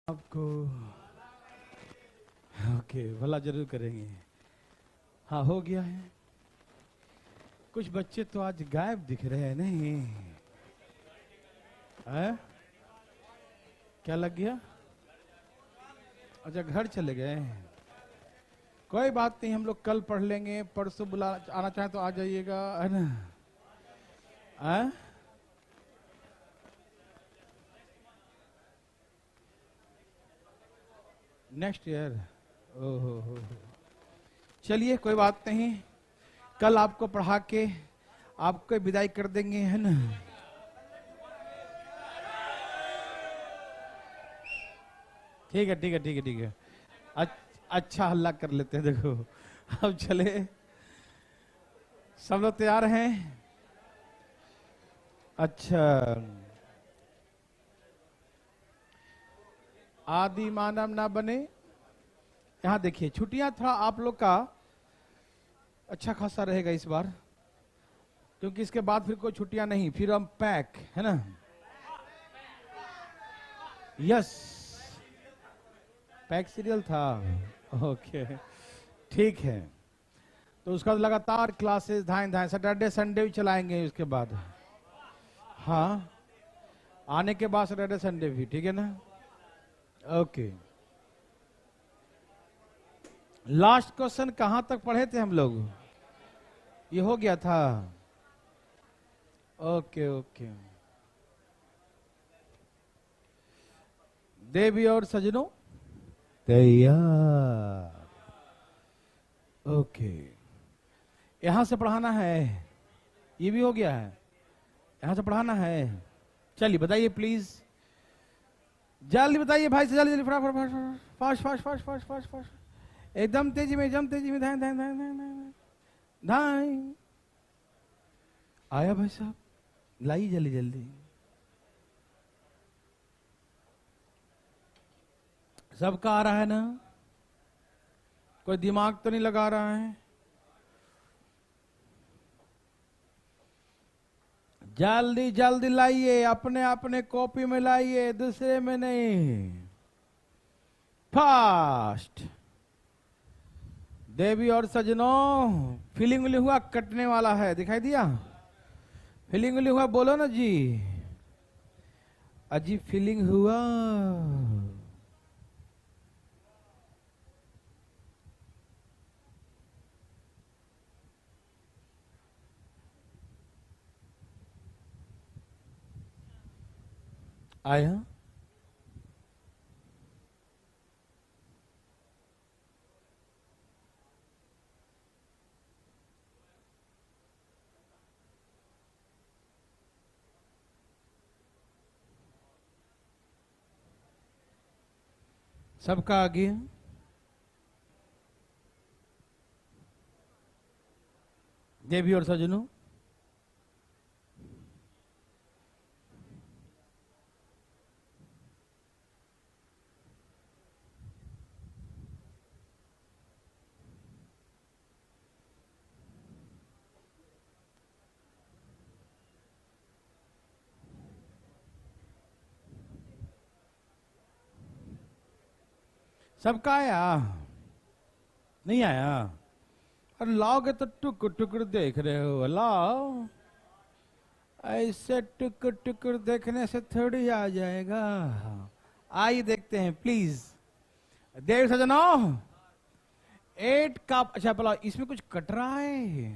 आपको ओके भला जरूर करेंगे। हाँ हो गया है। कुछ बच्चे तो आज गायब दिख रहे हैं नहीं है? क्या लग गया? अच्छा घर चले गए। कोई बात नहीं, हम लोग कल पढ़ लेंगे, परसों बुला आना चाहे तो आ जाइएगा, है ना? Next year. ओहो, चलिए कोई बात नहीं, कल आपको पढ़ा के आपको विदाई कर देंगे, है ना? ठीक है ठीक है ठीक है ठीक है। अच्छा हल्ला कर लेते हैं। देखो अब चले, सब लोग तैयार हैं? अच्छा, आदि मानव ना बने। यहां देखिए, छुट्टियां थोड़ा आप लोग का अच्छा खासा रहेगा इस बार, क्योंकि इसके बाद फिर कोई छुट्टियां नहीं, फिर हम पैक, है ना? यस, पैक सीरियल था। ओके ठीक है, तो उसका लगातार क्लासेस धाए धाए सैटरडे संडे भी चलाएंगे उसके बाद। हाँ, आने के बाद सैटरडे संडे भी, ठीक है ना? ओके, लास्ट क्वेश्चन कहां तक पढ़े थे हम लोग? ये हो गया था। ओके ओके, देवी और सजनों तैयार। ओके, यहां से पढ़ाना है, ये भी हो गया है, यहां से पढ़ाना है। चलिए बताइए प्लीज, जल्दी बताइए भाई से, जल्दी जल्दी फटाफट fast fast fast fast fast fast, एकदम तेजी में, एकदम तेजी में, धाए धाए धाए धाए धाए। आया भाई साहब, लाइए जल्दी जल्दी। सबका आ रहा है ना? कोई दिमाग तो नहीं लगा रहा है? जल्दी जल्दी लाइए, अपने अपने कॉपी में लाइए, दूसरे में नहीं। फास्ट। देवी और सजनों, फीलिंग उली हुआ, कटने वाला है, दिखाई दिया? फीलिंग उली हुआ, बोलो ना जी। अजीब फीलिंग हुआ। आया? सबका आ गया? देवी और सजनों, सबका आया? नहीं आया? अरे लाओगे तो टुकुर टुकुर देख रहे हो, लाओ। ऐसे टुकुर टुकुर देखने से थोड़ी आ जाएगा। आइए देखते हैं प्लीज। देव सजनों, 8 का, अच्छा बोला, इसमें कुछ कट रहा है?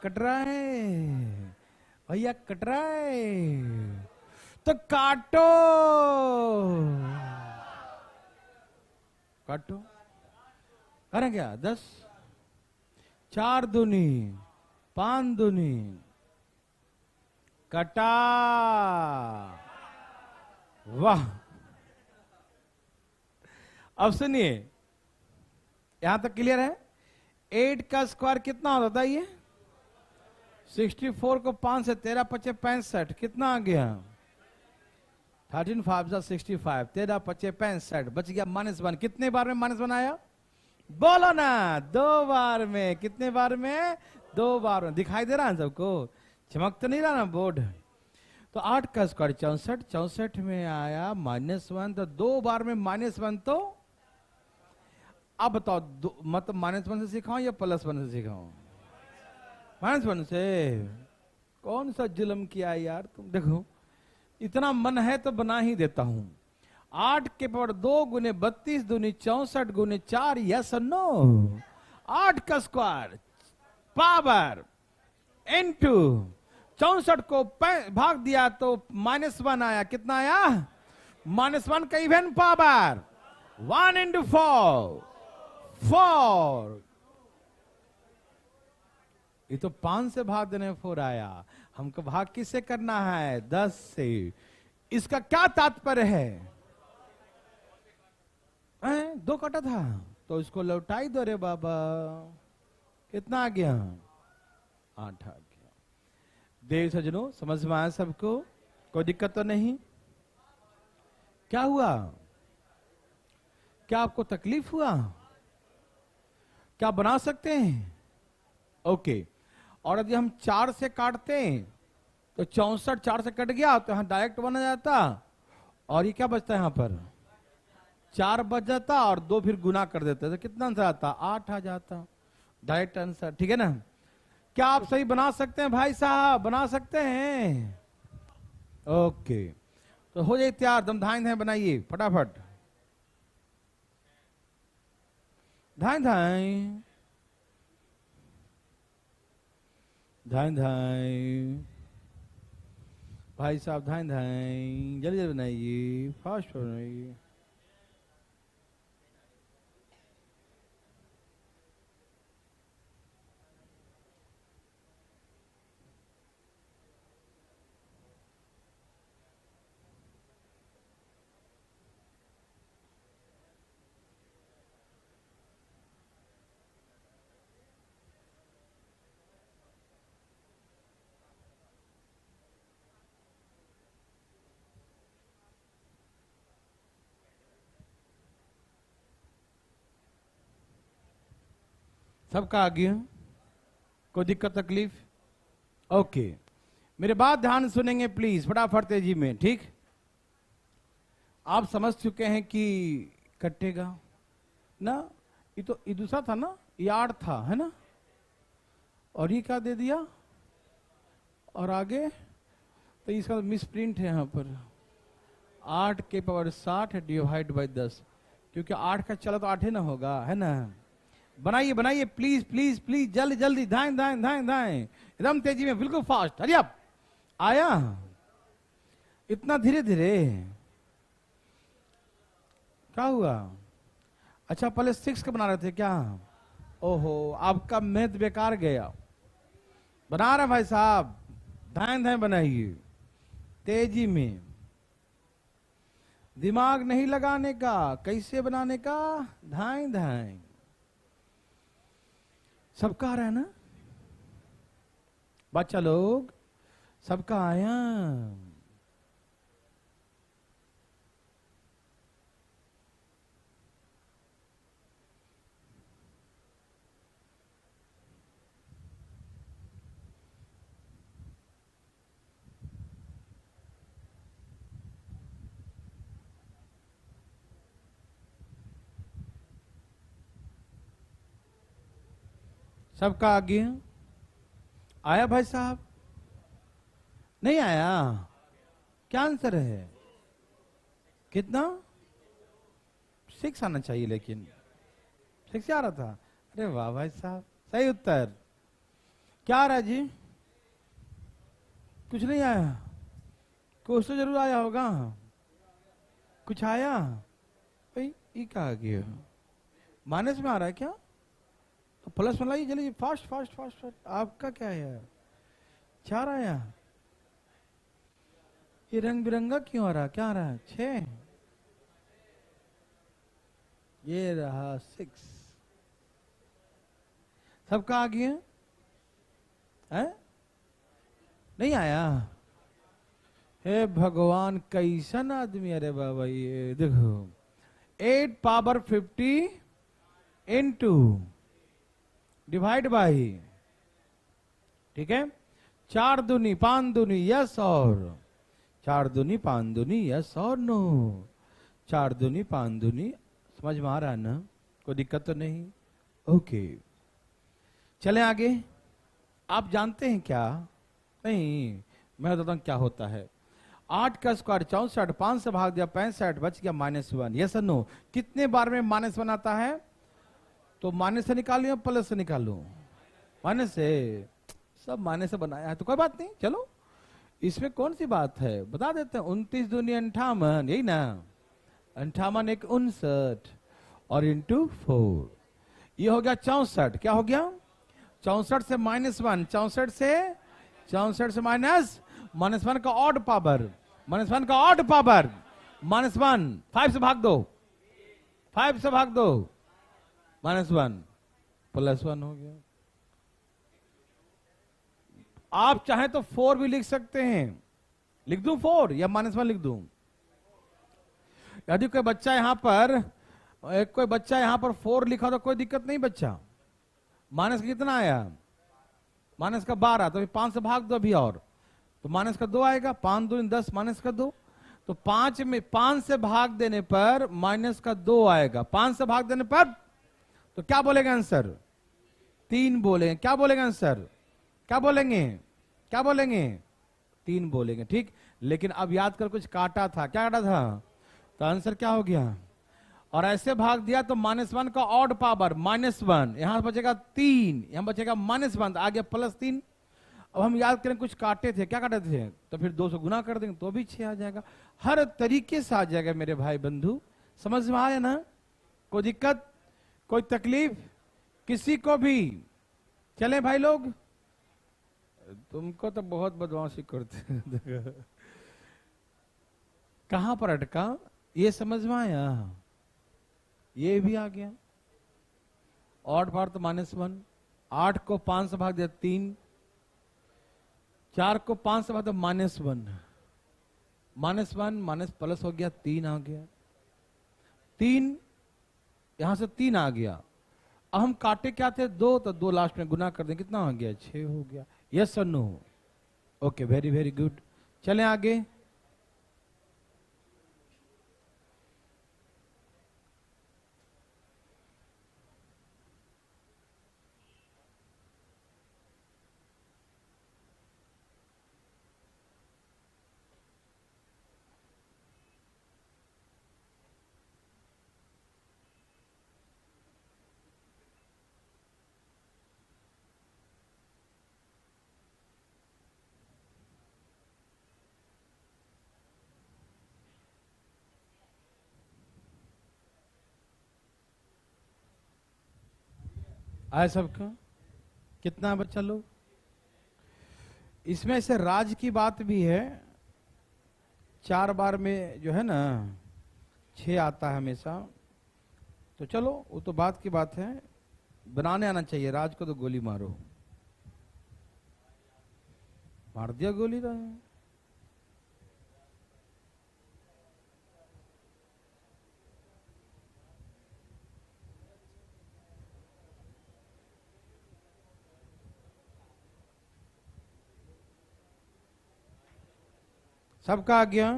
कट रहा है भैया, कट रहा है तो काटो, काटो। करें क्या? 10, 4 दूनी 5 दूनी, कटा। वाह, अब सुनिए, यहां तक क्लियर है? 8 का स्क्वायर कितना होता है? ये 64 को 5 से 13 पचे 65, कितना आ गया? 13 5 65, 13 पचे 65, बच गया -1। कितने बार में -1 आया? बोलो ना, 2 बार में। कितने बार में? 2 बार में। दिखाई दे रहा है सबको? चमक तो नहीं रहा ना बोर्ड? तो 8 का स्क्वायर 64, 64 में आया -1, तो 2 बार में -1, तो अब बताओ मतलब -1 से सिखाऊं या +1 से सिखाऊं? -1 से। कौन सा जुल्म किया यार तुम। देखो इतना मन है तो बना ही देता हूं। 8 के पावर 2 गुने 32 दूनी 64 गुने 4, यस और नो। 8 का स्क्वायर पावर इनटू 64 को भाग दिया तो -1 आया। कितना आया? -1 का इवन पावर 1 इंटू 4, 4। ये तो 5 से भाग देने में 4 आया। हमको भाग किससे करना है? 10 से। इसका क्या तात्पर्य है? 2 कटा था तो इसको लौटाई दो रे बाबा। कितना आ गया? 8 आ गया। देख सजनों, समझ में आया सबको? कोई दिक्कत तो नहीं? क्या हुआ? क्या आपको तकलीफ हुआ? क्या बना सकते हैं? ओके। और यदि हम 4 से काटते हैं तो 64 4 से कट गया तो यहां डायरेक्ट बना जाता। और ये क्या बचता है? यहां पर 4 बच जाता और 2 फिर गुना कर देते तो कितना आंसर आता? 8 आ जाता। Direct answer. ठीक है ना? क्या आप सही बना सकते हैं भाई साहब? बना सकते हैं? ओके, तो हो जाए तैयार। दम धाइन धाइन बनाइए फटाफट। धाइन धाइन धाइन धाइन भाई साहब, धाइन धाइन जल्दी जल्दी बनाइए, फास्ट बनाइए। सबका आ गया? कोई दिक्कत तकलीफ? ओके, मेरे बात ध्यान सुनेंगे प्लीज, फटाफट तेजी में। ठीक, आप समझ चुके हैं कि कटेगा ना? ये तो ये दूसरा था ना, ये 8 था, है ना? और ये क्या दे दिया? और आगे तो इसका मिस प्रिंट है यहाँ पर। 8 के पावर 60 डिवाइड बाई 10, क्योंकि 8 का चला तो 8 ही ना होगा, है ना? बनाइए बनाइए प्लीज प्लीज प्लीज, जल्दी जल्दी, धाएं धाएं धाएं धाएं, एकदम तेजी में, बिल्कुल फास्ट। अरे अब आया इतना धीरे धीरे? क्या हुआ? अच्छा, पहले 6 का बना रहे थे क्या? ओहो, आपका मेहनत बेकार गया। बना रहे भाई साहब, धाएं धाएं बनाइए तेजी में। दिमाग नहीं लगाने का, कैसे बनाने का? धाएं धाएं। सबका आ रहा है ना बच्चा लोग? सबका आया? सबका आ गया? आया भाई साहब? नहीं आया? क्या आंसर है? कितना? 6 आना चाहिए, लेकिन 6 आ रहा था। अरे वाह भाई साहब, सही उत्तर। क्या आ रहा है जी? कुछ नहीं आया? कुछ तो जरूर आया होगा। कुछ आया भाई? ये क्या आ गया? माइनस में आ रहा है क्या? तो प्लस में लाइए जल्दी, फास्ट फास्ट फास्ट फास्ट। आपका क्या है? 4 आया? ये रंग बिरंगा क्यों आ रहा? क्या आ रहा है? 6? ये रहा 6। सबका आ गया? है? नहीं आया? हे भगवान, कैसन आदमी! अरे बाबा, ये देखो 8 पावर 50 इंटू डिवाइड बाई, ठीक है, 4 दूनी 5 दूनी, यस, और 4 दूनी 5 दूनी, यस और नो? 4 दूनी 5 दूनी, समझ में आ रहा है ना? कोई दिक्कत तो नहीं? ओके, चलें आगे। आप जानते हैं क्या? नहीं, मैं बताता हूं क्या होता है। 8 का स्क्वायर 64, 5 से भाग दिया 65, बच गया -1, यस और नो? कितने बार में -1 आता है? तो माइनस से निकालूं या प्लस से निकालूं? माइनस से। सब माइनस से बनाया है तो कोई बात नहीं, चलो इसमें कौन सी बात है, बता देते हैं। 29 दूनी 58, यही ना? 58 एक 59 और इंटू 4, ये हो गया 64। क्या हो गया? 64 से -1, 64 से -1 का ऑड पावर, -1 का ऑड पावर, -1, 5 से भाग दो, 5 से भाग दो, -1 +1 हो गया। आप चाहें तो 4 भी लिख सकते हैं, लिख दूं 4 या -1 लिख दूं? यदि कोई बच्चा यहां पर 4 लिखा तो कोई दिक्कत नहीं बच्चा। माइनस का कितना आया? माइनस का 12, तो 5 से भाग दो अभी और, तो माइनस का 2 आएगा। 5 दूनी 10, माइनस का 2, तो 5 से भाग देने पर माइनस का 2 आएगा। 5 से भाग देने पर तो क्या बोलेगा आंसर? 3 बोलेंगे। क्या बोलेंगे आंसर? क्या बोलेंगे? 3 बोलेंगे, ठीक। लेकिन अब याद कर, कुछ काटा था, क्या काटा था? तो आंसर क्या हो गया? और ऐसे भाग दिया तो -1 का ऑड पावर -1, यहां बचेगा 3, यहां बचेगा -1, आ गया +3। अब हम याद करें, कुछ काटे थे, क्या काटे थे? तो फिर 2 से गुना कर देंगे तो भी 6 आ जाएगा। हर तरीके से आ जाएगा मेरे भाई बंधु, समझ में आया ना? कोई दिक्कत, कोई तकलीफ किसी को भी? चले भाई लोग, तुमको तो बहुत बदमाशी करते कहां पर अटका? ये समझ में आया? ये भी आ गया। ऑड पावर तो -1, 8 को 5 से भाग दिया 3, 4 को 5 से भाग दिया -1, -1 माइनस प्लस हो गया, 3 आ गया। 3 यहां से 3 आ गया। अब हम काटे क्या थे? 2, तो 2 लास्ट में गुना कर दें, कितना आ गया? 6 हो गया। यस और no? Okay, very very good. चलें आगे। आए सबका? कितना है बच्चा लोग? इसमें से राज की बात भी है। 4 बार में जो है ना 6 आता है हमेशा, तो चलो वो तो बात की बात है, बनाने आना चाहिए। राज को तो गोली मारो, मार दिया गोली तो। सबका आ गया?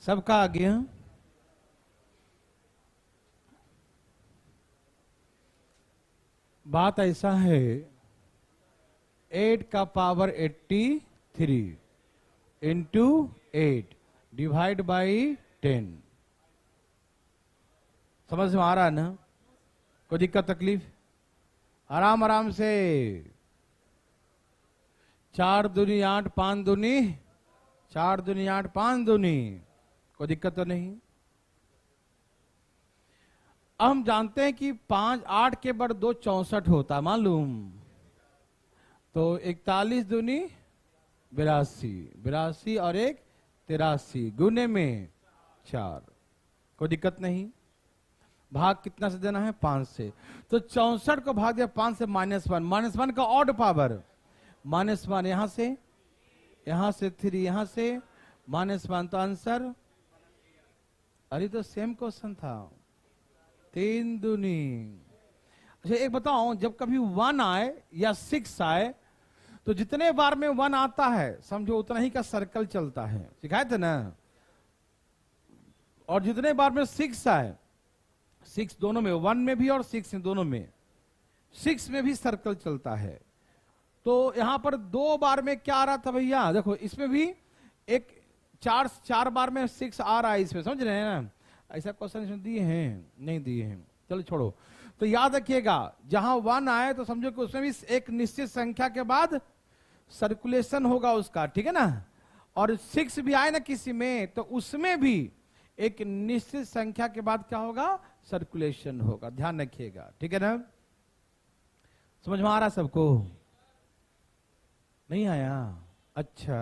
सबका आ गया? बात ऐसा है, 8 का पावर 83 इंटू 8 डिवाइड बाई 10। समझ में आ रहा है ना? कोई दिक्कत तकलीफ? आराम आराम से। 4 दूनी 8, 5 दूनी 4 दूनी 8, 5 दूनी, कोई दिक्कत तो नहीं? हम जानते हैं कि 5 8 के बाद 2 64 होता है, मालूम? तो 41 दूनी 82, 82 और 1 83 गुने में 4, कोई दिक्कत नहीं? भाग कितना से देना है? 5 से। तो 64 को भाग दिया 5 से, -1, -1 का ऑड पावर, -1 यहां से 3 यहां से, -1, तो आंसर, अरे तो सेम क्वेश्चन था, 3 दूनी। अच्छा एक बताओ, जब कभी 1 आए या 6 आए तो जितने बार में 1 आता है समझो उतना ही का सर्कल चलता है, सिखाए थे ना। और जितने बार में 6 आए, 6 दोनों में, 1 में भी और 6 में, दोनों में, 6 में भी सर्कल चलता है। तो यहां पर 2 बार में क्या आ रहा था भैया? देखो इसमें भी एक 4 बार में 6 आ रहा है इसमें, समझ रहे हैं ना? ऐसा क्वेश्चन इसमें दिए हैं? नहीं दिए हैं, चलो छोड़ो। तो याद रखिएगा, जहां 1 आए तो समझो कि उसमें भी एक निश्चित संख्या के बाद सर्कुलेशन होगा उसका, ठीक है ना। और 6 भी आए ना किसी में, तो उसमें भी एक निश्चित संख्या के बाद क्या होगा? सर्कुलेशन होगा, ध्यान रखिएगा, ठीक है ना। समझ में आ रहा सबको? नहीं आया? अच्छा,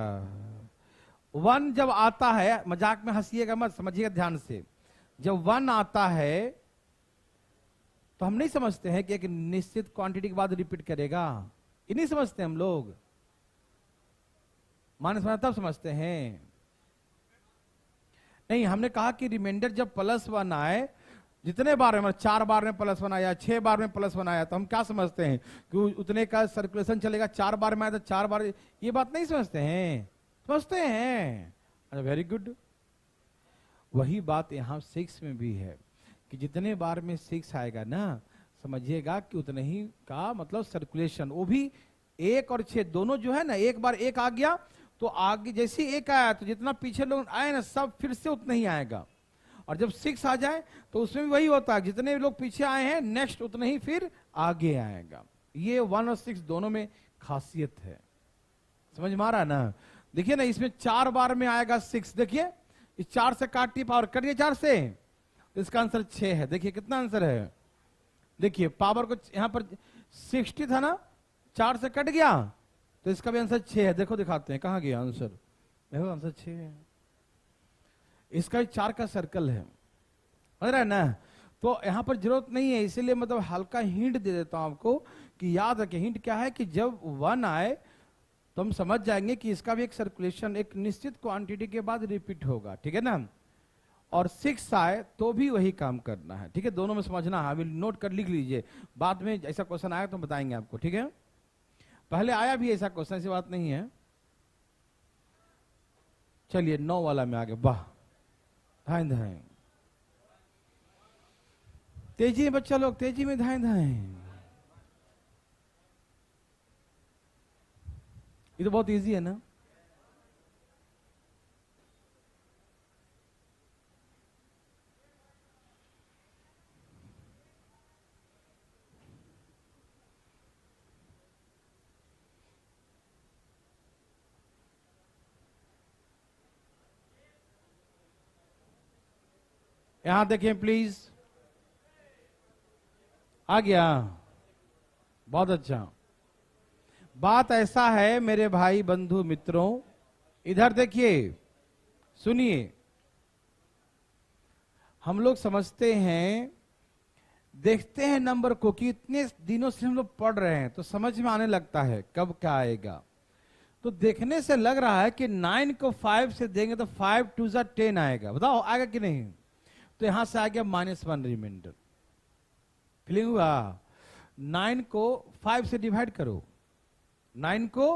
1 जब आता है, मजाक में हंसिएगा मत, समझिएगा ध्यान से। जब 1 आता है तो हम नहीं समझते हैं कि एक निश्चित क्वांटिटी के बाद रिपीट करेगा, ये नहीं समझते हम लोग। -1 तब समझते हैं। नहीं, हमने कहा कि रिमाइंडर जब +1 आए, जितने बार में, 4 बार में +1 आया, 6 बार में +1 आया, तो हम क्या समझते हैं कि उतने का सर्कुलेशन चलेगा। 4 बार में आया तो 4 बार, ये बात नहीं समझते हैं? समझते हैं, अच्छा वेरी गुड। वही बात यहां 6 में भी है कि जितने बार में 6 आएगा ना, समझिएगा कि उतने ही का मतलब सर्कुलेशन, वो भी 1 और 6 दोनों जो है ना, एक बार 1 आ गया तो आगे जैसे 1 आया तो जितना पीछे लोग आए ना सब फिर से उतना ही आएगा। और जब 6 आ जाए तो उसमें भी वही होता है, जितने लोग पीछे आए हैं नेक्स्ट उतना ही फिर आगे आएगा। ये 1 और 6 दोनों में खासियत है, समझ में आ रहा है ना। देखिए ना, इसमें 4 बार में आएगा 6, देखिए इस 4 से काटिए, पावर कटिए 4 से, तो इसका आंसर 6 है। देखिए कितना आंसर है, देखिए पावर को यहां पर 60 था ना, 4 से कट गया तो इसका भी आंसर 6 है। देखो दिखाते हैं कहां गया आंसर, देखो आंसर 6 है। इसका भी 4 का सर्कल है, समझ रहे हैं ना। तो यहां पर जरूरत नहीं है, इसीलिए मतलब हल्का हिंट दे देता हूं आपको कि याद रखें। हिंट क्या है कि जब 1 आए तो हम समझ जाएंगे कि इसका भी एक सर्कुलेशन एक निश्चित क्वांटिटी के बाद रिपीट होगा, ठीक है ना। और 6 आए तो भी वही काम करना है, ठीक है। दोनों में समझना है, नोट कर लिख लीजिए, बाद में ऐसा क्वेश्चन आया तो बताएंगे आपको, ठीक है। पहले आया भी ऐसा क्वेश्चन, ऐसी बात नहीं है। चलिए 9 वाला में आगे, वाह धाएं धाएं, तेजी में बच्चा लोग, तेजी में धाएं धाएं। ये तो बहुत इजी है ना। यहां देखें प्लीज, आ गया, बहुत अच्छा। बात ऐसा है मेरे भाई बंधु मित्रों, इधर देखिए सुनिए। हम लोग समझते हैं, देखते हैं नंबर को कि इतने दिनों से हम लोग पढ़ रहे हैं तो समझ में आने लगता है कब क्या आएगा। तो देखने से लग रहा है कि 9 को 5 से देंगे तो 5 2 जा 10 आएगा, बताओ आएगा कि नहीं। तो यहां से आ गया -1 रिमाइंडर, फीलिंग हुआ। 9 को 5 से डिवाइड करो, 9 को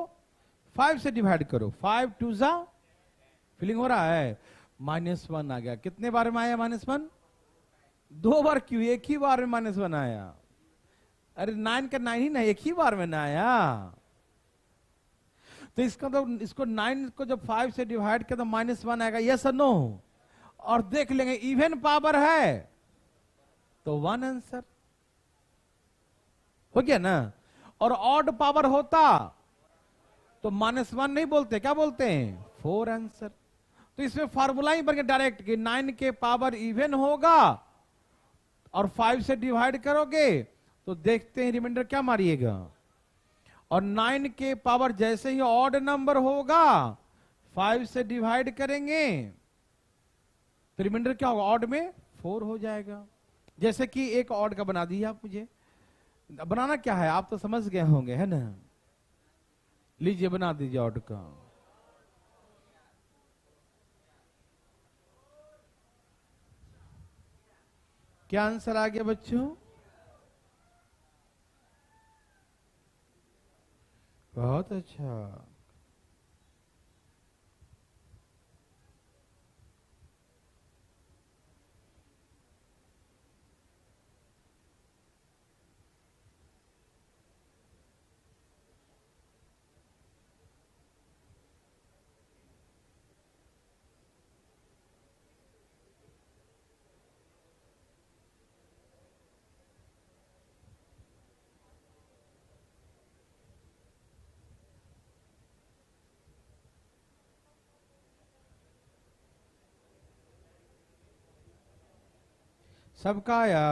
5 से डिवाइड करो, 5 2 जा, फीलिंग हो रहा है, -1 आ गया। कितने बार में आया -1? 2 बार क्यों, एक ही बार में -1 आया। अरे 9 का 9 ही ना, एक ही बार में ना आया। तो इसका तो इसको 9 को जब 5 से डिवाइड किया तो -1 आएगा, यस और नो। और देख लेंगे इवन पावर है तो 1 आंसर हो गया ना। और ऑड पावर होता तो -1 नहीं बोलते, क्या बोलते हैं, 4 आंसर। तो इसमें फार्मूला ही बन गया डायरेक्ट कि 9 के पावर इवन होगा और 5 से डिवाइड करोगे तो देखते हैं रिमाइंडर क्या मारिएगा। और 9 के पावर जैसे ही ऑड नंबर होगा 5 से डिवाइड करेंगे तो रिमाइंडर क्या होगा, ऑड में 4 हो जाएगा। जैसे कि एक ऑड का बना दिया आप मुझे, बनाना क्या है आप तो समझ गए होंगे, है ना? लीजिए बना दीजिए ऑड का। क्या आंसर आ गया बच्चों? बहुत अच्छा। सबका आया?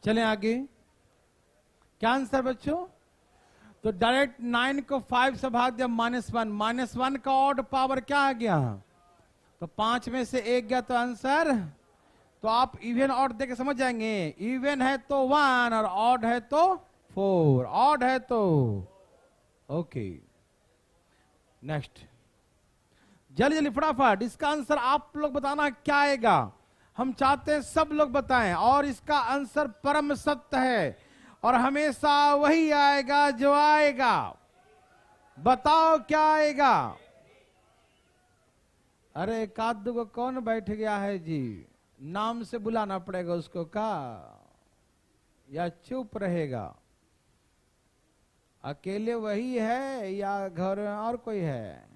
चलें आगे। क्या आंसर बच्चों? तो डायरेक्ट 9 को 5 से भाग दिया, -1, -1 का ऑड पावर क्या आ गया? तो 5 में से 1 गया तो आंसर, तो आप इवन ऑड देके समझ जाएंगे, इवन है तो 1 और ऑड है तो 4, ऑड है तो ओके। नेक्स्ट, जल्दी जल्दी फटाफट इसका आंसर आप लोग बताना क्या आएगा। हम चाहते हैं सब लोग बताएं, और इसका आंसर परम सत्य है और हमेशा वही आएगा जो आएगा। बताओ क्या आएगा? अरे कादू को कौन बैठ गया है जी? नाम से बुलाना पड़ेगा उसको का, या चुप रहेगा? अकेले वही है या घर में और कोई है?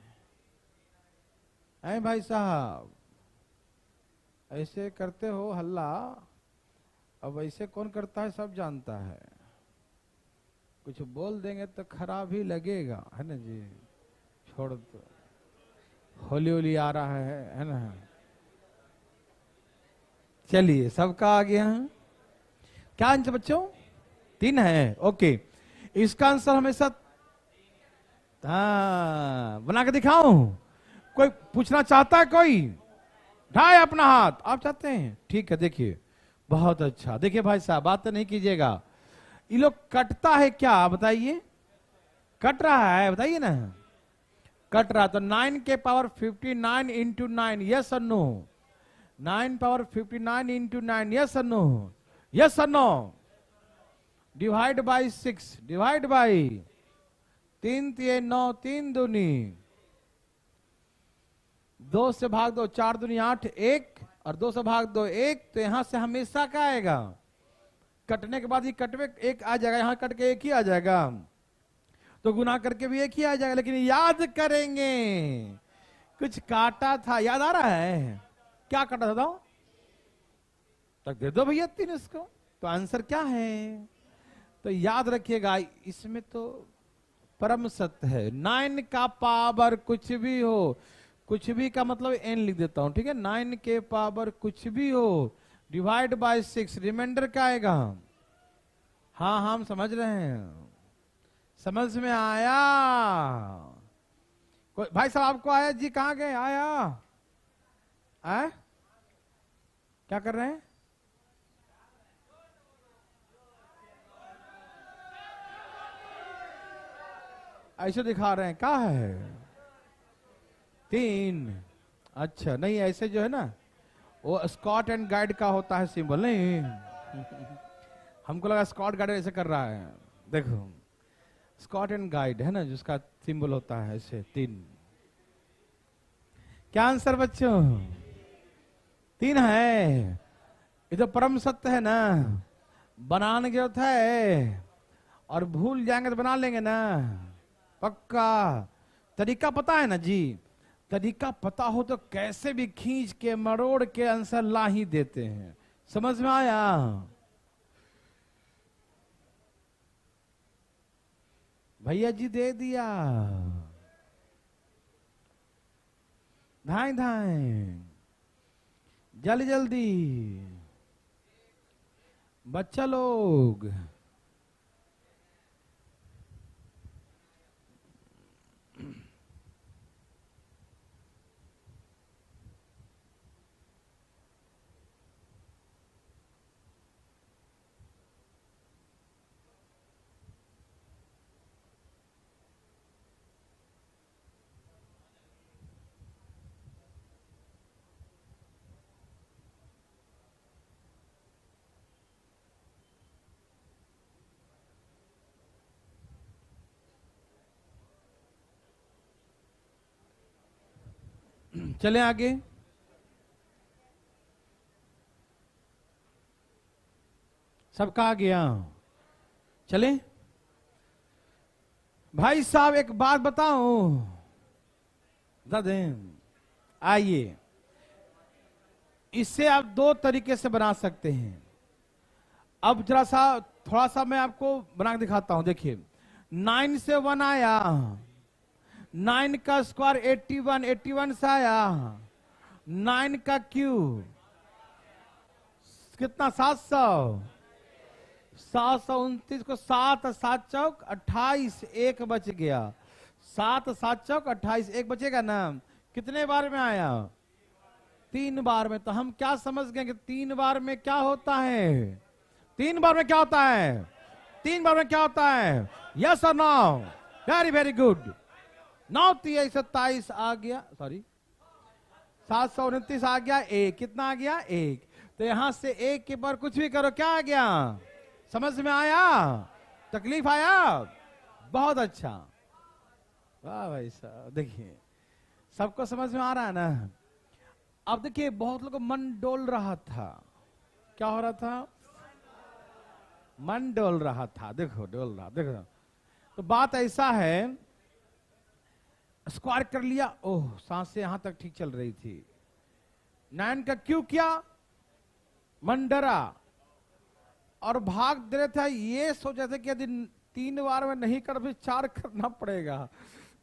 ऐ भाई साहब, ऐसे करते हो हल्ला, अब ऐसे कौन करता है सब जानता है। कुछ बोल देंगे तो खराब ही लगेगा, है ना जी? छोड़ दो, होली होली आ रहा है ना? चलिए सबका आ गया है। क्या आंसर बच्चों? 3 है, ओके। इसका आंसर हमेशा, हाँ बना के दिखाऊं? कोई पूछना चाहता है? कोई ढाए अपना हाथ, आप चाहते हैं? ठीक है, देखिए बहुत अच्छा। देखिए भाई साहब बात नहीं कीजिएगा, ये लोग कटता है क्या बताइए? कट रहा है बताइए ना, कट रहा। तो 9 के पावर 59 इंटू 9, यस और नो? 9 पावर 59 इंटू 9, यस और नो? यस और no? Divide by 6, divide by 3 3 9, 3 दूनी 2 से भाग दो, 4 दूनी 8, 1 और 2 से भाग दो 1। तो यहां से हमेशा क्या आएगा? कटने के बाद ही कटवे 1 आ जाएगा, यहां कट के 1 ही आ जाएगा, तो गुना करके भी 1 ही आ जाएगा। लेकिन याद करेंगे कुछ काटा था, याद आ रहा है? क्या काटा था? तक दे दो भैया 3 इसको। तो आंसर क्या है? तो याद रखिएगा इसमें तो परम सत्य है। 9 का पावर कुछ भी हो, कुछ भी का मतलब n लिख देता हूं, ठीक है? 9 के पावर कुछ भी हो डिवाइड बाय 6, रिमाइंडर क्या आएगा? हाँ हम समझ रहे हैं, समझ में आया? कोई भाई साहब आपको आया जी? कहां गए? आया? आए? क्या कर रहे हैं? ऐसे दिखा रहे हैं, क्या है? 3। अच्छा नहीं, ऐसे जो है ना वो स्कॉट एंड गाइड का होता है सिंबल, नहीं हमको लगा स्कॉट गाइड ऐसे कर रहा है। देखो स्कॉट एंड गाइड है ना जिसका सिंबल होता है ऐसे 3। क्या आंसर बच्चों? 3 है। ये तो परम सत्य है ना, बनाने की जरूरत है, और भूल जाएंगे तो बना लेंगे ना पक्का। तरीका पता है ना जी? तरीका पता हो तो कैसे भी खींच के मरोड़ के आंसर ला ही देते हैं। समझ में आया? भैया जी दे दिया, धाए धाए जल्दी जल्दी। बच्चा लोग चले आगे। सबका आ गया। चले भाई साहब, एक बात बताऊं, आइए, इससे आप दो तरीके से बना सकते हैं। अब जरा सा थोड़ा सा मैं आपको बना के दिखाता हूं। देखिए 9 से 1 आया, 9 का स्क्वायर 81, 81 से आया 9 का क्यूब कितना 700, 729 को 7 7 चौक 28, एक बच गया। 7 7 चौक 28, एक बचेगा ना। कितने बार में आया? 3 बार में। तो हम क्या समझ गए कि 3 बार में क्या होता है? 3 बार में क्या होता है? 3 बार में क्या होता है? यस और नो? Very very good. 9 3 27 आ गया, सॉरी 729 आ गया, एक कितना आ गया? एक। तो यहां से एक के पर कुछ भी करो, क्या आ गया? समझ में आया? तकलीफ आया? बहुत अच्छा, वाह भाई साहब। देखिए सबको समझ में आ रहा है ना। अब देखिए बहुत लोगों को मन डोल रहा था। क्या हो रहा था? मन डोल रहा था। देखो डोल रहा, देखो। तो बात ऐसा है, स्क्वायर कर लिया, ओह सांसें यहां तक ठीक चल रही थी। 9 का क्यों किया? मन डरा और भाग दे रहे थे। ये सोचा था कि यदि 3 बार में नहीं कर, फिर 4 करना पड़ेगा,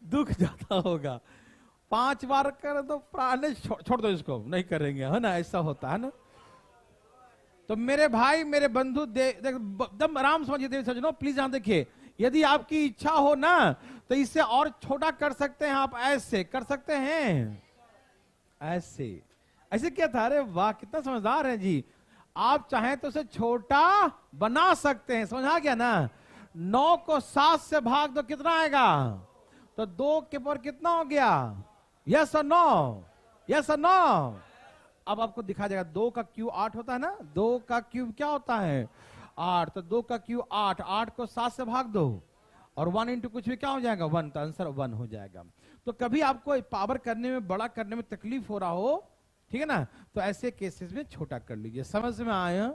दुख ज्यादा होगा। 5 बार कर दो, प्राण छोड़ दो, इसको नहीं करेंगे, है ना? ऐसा होता है ना। तो मेरे भाई मेरे बंधु एकदम आराम समझिए सज्जनों, प्लीज यहां देखिए। यदि आपकी इच्छा हो ना तो इससे और छोटा कर सकते हैं आप। ऐसे कर सकते हैं, ऐसे ऐसे क्या था? अरे वाह, कितना समझदार है जी। आप चाहें तो उसे छोटा बना सकते हैं। समझ आ गया ना? 9 को 7 से भाग दो, कितना आएगा? तो 2 के पर कितना हो गया? यस और नो? यस और नो? अब आपको दिखा जाएगा 2 का क्यूब 8 होता है ना। 2 का क्यूब क्या होता है? 8। तो 2 का क्यूब 8, 8 को 7 से भाग दो और 1 इंटू कुछ भी क्या हो जाएगा? 1। तो आंसर 1 हो जाएगा। तो कभी आपको पावर करने में, बड़ा करने में तकलीफ हो रहा हो, ठीक है ना, तो ऐसे केसेस में छोटा कर लीजिए। समझ में आया?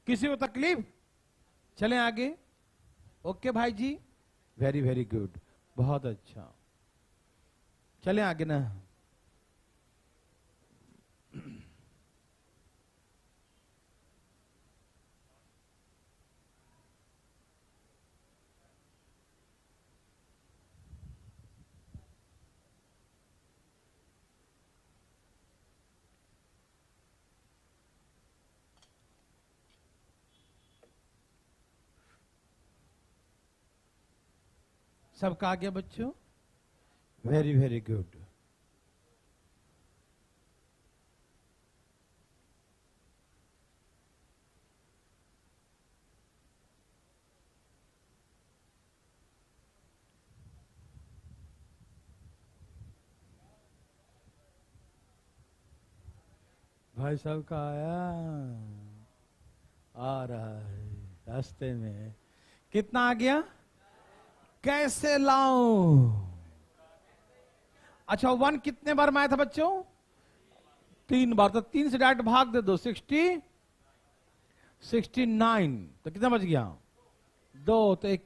किसी को तकलीफ? चलें आगे। ओके भाई जी, वेरी वेरी गुड, बहुत अच्छा। चलें आगे ना। सबका आ गया बच्चों? Very very good. भाई साहब का आया, आ रहा है रास्ते में। कितना आ गया? कैसे लाऊं? अच्छा 1 कितने बार में आया था बच्चों? 3 बार। तो 3 से डायरेक्ट भाग दे दो, 69। तो कितना बच गया? 2। तो 1,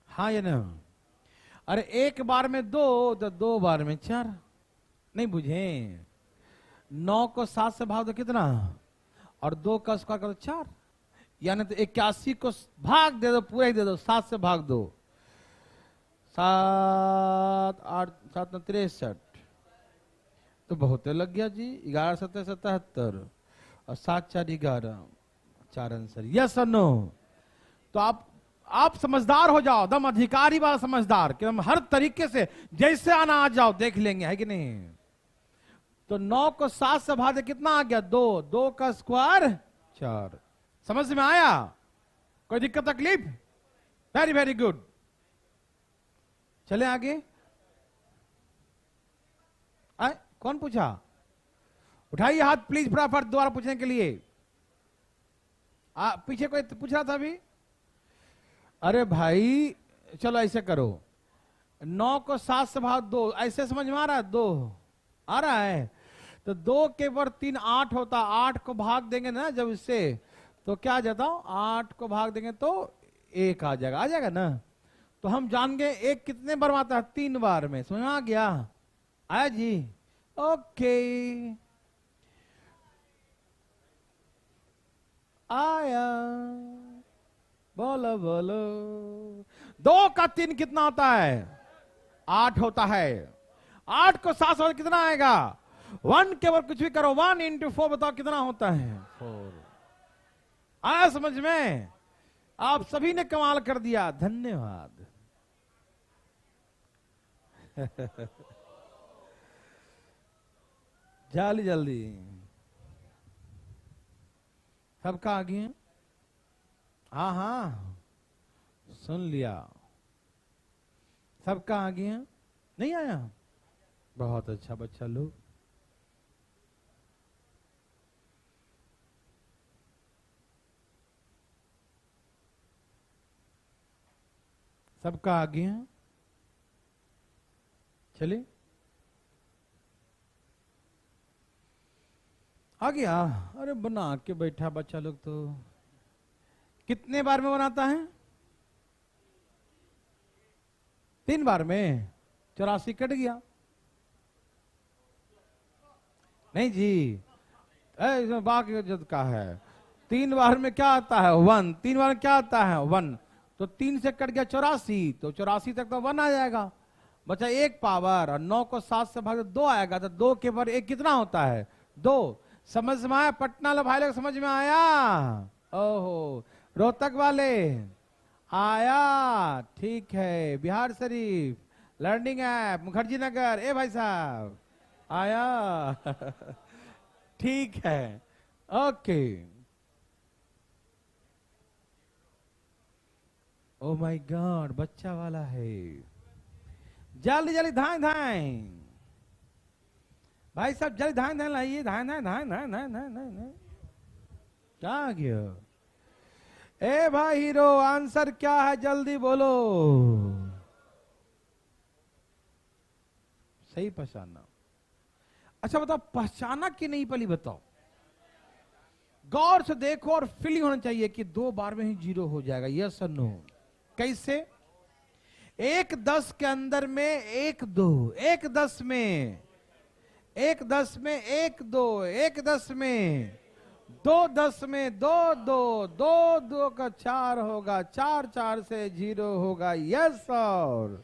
हाँ या ना? अरे 1 बार में 2, तो 2 बार में 4। नहीं बुझे? 9 को 7 से भाग दो, कितना? और 2 का स्क्वायर करो 4, यानी तो 81 को भाग दे दो, पूरा ही दे दो, 7 से भाग दो। 7 8 7 63, तो बहुत लग गया जी। 11 7 77 और 7 4 11, 4 आंसर। यस और नो? तो आप समझदार हो जाओ, दम अधिकारी वाला समझदार कि हम हर तरीके से जैसे आना आ जाओ, देख लेंगे, है कि नहीं? तो 9 को 7 से भाग दे, कितना आ गया? 2। 2 का स्क्वायर 4। समझ में आया? कोई दिक्कत तकलीफ? Very very good. चले आगे। कौन पूछा? उठाइए हाथ प्लीज फटाफट दोबारा पूछने के लिए। पीछे कोई पूछ रहा था अभी? अरे भाई चलो ऐसे करो, 9 को 7 से भाग 2, ऐसे समझ में आ रहा है? 2 आ रहा है? तो 2 के ऊपर 3 8 होता, 8 को भाग देंगे ना जब इससे, तो क्या आ जाता हूं, 8 को भाग देंगे तो 1 आ जाएगा, आ जाएगा ना? तो हम जान गए 1 कितने बार आता है? 3 बार में। समझ में आ गया? आया जी? ओके आया। बोलो बोलो। 2 का 3 कितना होता है? 8 होता है। 8 को 7 से कितना आएगा? 1 के ऊपर कुछ भी करो, 1 इंटू 4 बताओ कितना होता है? 4। आया समझ में? आप सभी ने कमाल कर दिया, धन्यवाद। जल्दी जल्दी सबका आ गया? हाँ हाँ सुन लिया। सबका आ गया? नहीं आया? बहुत अच्छा बच्चा लोग। सबका आ गया? चलिए आ गया। अरे बना के बैठा बच्चा लोग। तो कितने बार में बनाता है? 3 बार में। 84 कट गया। नहीं जी, इसमें बाकी जद का है। 3 बार में क्या आता है? 1। 3 बार में क्या आता है? 1। तो 3 से कट गया 84, तो 84 तक तो 1 आ जाएगा। बचा 1 पावर, और 9 को 7 से भाग 2 आएगा, तो 2 के ऊपर 1 कितना होता है? 2। समझ में आया? पटना लो भाई लोग, समझ में आया? ओहो, रोहतक वाले आया? ठीक है। बिहार शरीफ, लर्निंग ऐप, मुखर्जी नगर, ए भाई साहब आया? ठीक है, ओके। ओ माय गॉड, बच्चा वाला है। जल्दी जल्दी धाए धाए भाई साहब, जल्दी धाए धाए लाइए। धाए धाए धाए धाए धाए धाए धाए। क्या गया? ए भाई हीरो, आंसर क्या है? जल्दी बोलो। सही पहचाना। अच्छा बताओ, पहचाना कि नहीं पहले बताओ। गौर से देखो और फीलिंग होना चाहिए कि 2 बार में ही 0 हो जाएगा। यस और नो? कैसे? 1 10 के अंदर में 1 2, 1 10 में 1 10 में 1 2, 1 10 में 2 10 में 2 2, 2 2 का 4 होगा, 4 4 से 0 होगा। यस और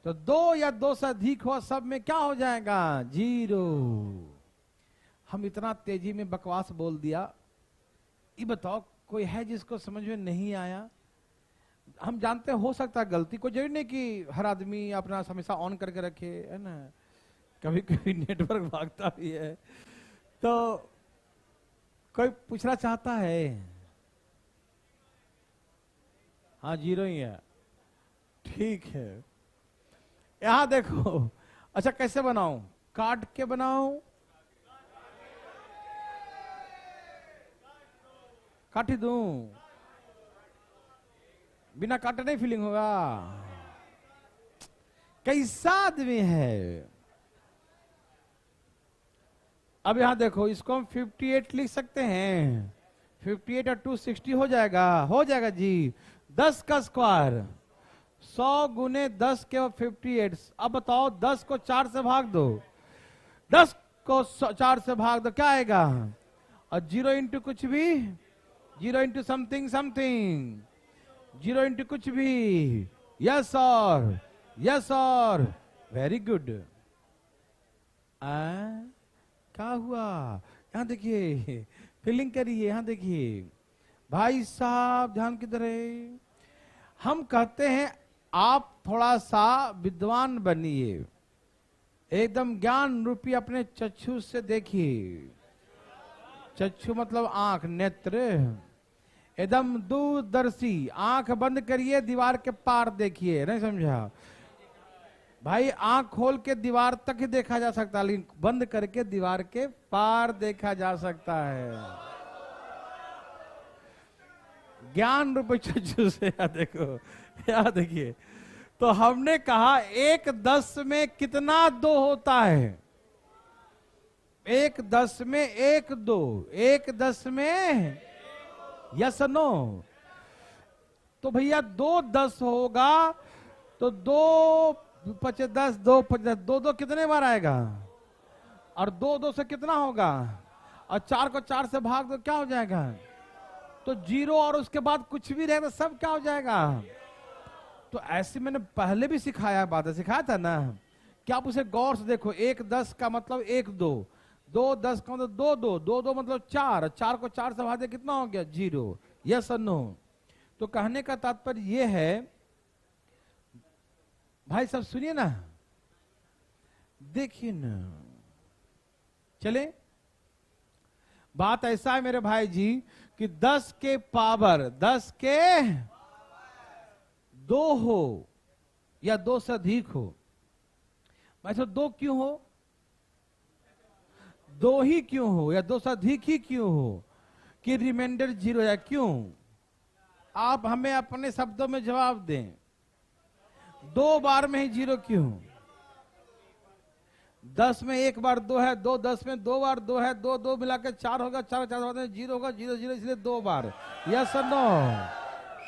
तो 2 या 2 से अधिक हो, सब में क्या हो जाएगा? 0। हम इतना तेजी में बकवास बोल दिया। ये बताओ कोई है जिसको समझ में नहीं आया? हम जानते हो सकता है गलती, कोई जरूरी नहीं कि हर आदमी अपना हमेशा ऑन करके रखे, है ना? कभी कभी नेटवर्क भागता भी है। तो कोई पूछना चाहता है? हाँ 0 ही है। ठीक है, यहां देखो। अच्छा कैसे बनाऊं? काट के बनाऊं? काट ही दूं? बिना काटे नहीं फीलिंग होगा? कैसा आदमी है? अब यहां देखो, इसको हम 58 लिख सकते हैं। 58 और 2 60 हो जाएगा। हो जाएगा जी। 10 का स्क्वायर 100 गुने 10 के 58। अब बताओ 10 को 4 से भाग दो, 10 को 4 से भाग दो, क्या आएगा? और 0 इंटू कुछ भी, 0 इंटू समथिंग समथिंग, 0 इंटू कुछ भी। यस और, यस और, वेरी गुड। क्या हुआ? यहाँ देखिए, फीलिंग करिए, यहाँ देखिए भाई साहब, ध्यान किधर है? हम कहते हैं आप थोड़ा सा विद्वान बनिए, एकदम ज्ञान रूपी अपने चक्षु से देखिए। चक्षु मतलब आंख, नेत्र, एकदम दूरदर्शी। आंख बंद करिए, दीवार के पार देखिए। नहीं समझा भाई? आंख खोल के दीवार तक ही देखा जा सकता है, लेकिन बंद करके दीवार के पार देखा जा सकता है। ज्ञान रूप चक्षु से देखो, याद देखिए। तो हमने कहा 1/10 में कितना 2 होता है? 1/10 में 1 2, 1/10 में, यस नो? तो भैया 2/10 होगा तो 2 5 10, 2 5 10, 2 2 कितने बार आएगा? और 2 2 से कितना होगा? और 4 को 4 से भाग दो, क्या हो जाएगा? तो 0 और उसके बाद कुछ भी रहेगा, सब क्या हो जाएगा? तो ऐसे मैंने पहले भी सिखाया, बातें सिखाया था ना कि आप उसे गौर से देखो। 1/10 का मतलब 1 2, 2/10 का मतलब 2 2, 2 2 मतलब 4, 4 को 4 से भाग दे, कितना हो गया? 0। यस और नो? तो कहने का तात्पर्य यह है भाई, सब सुनिए ना, देखिए ना। चले, बात ऐसा है मेरे भाई जी कि 10 के पावर 10 के 2 हो या 2 से अधिक हो। वैसे 2 क्यों हो? 2 ही क्यों हो या 2 से अधिक ही क्यों हो कि रिमाइंडर 0 या क्यों? आप हमें अपने शब्दों में जवाब दें। 2 बार में ही 0 क्यों? 10 में 1 बार 2 है, 2 10 में 2 बार 2 है, 2 2 मिलाकर 4 होगा, 4 4 बाद में 0 होगा, 0 0, इसलिए 2 बार। यस और नो?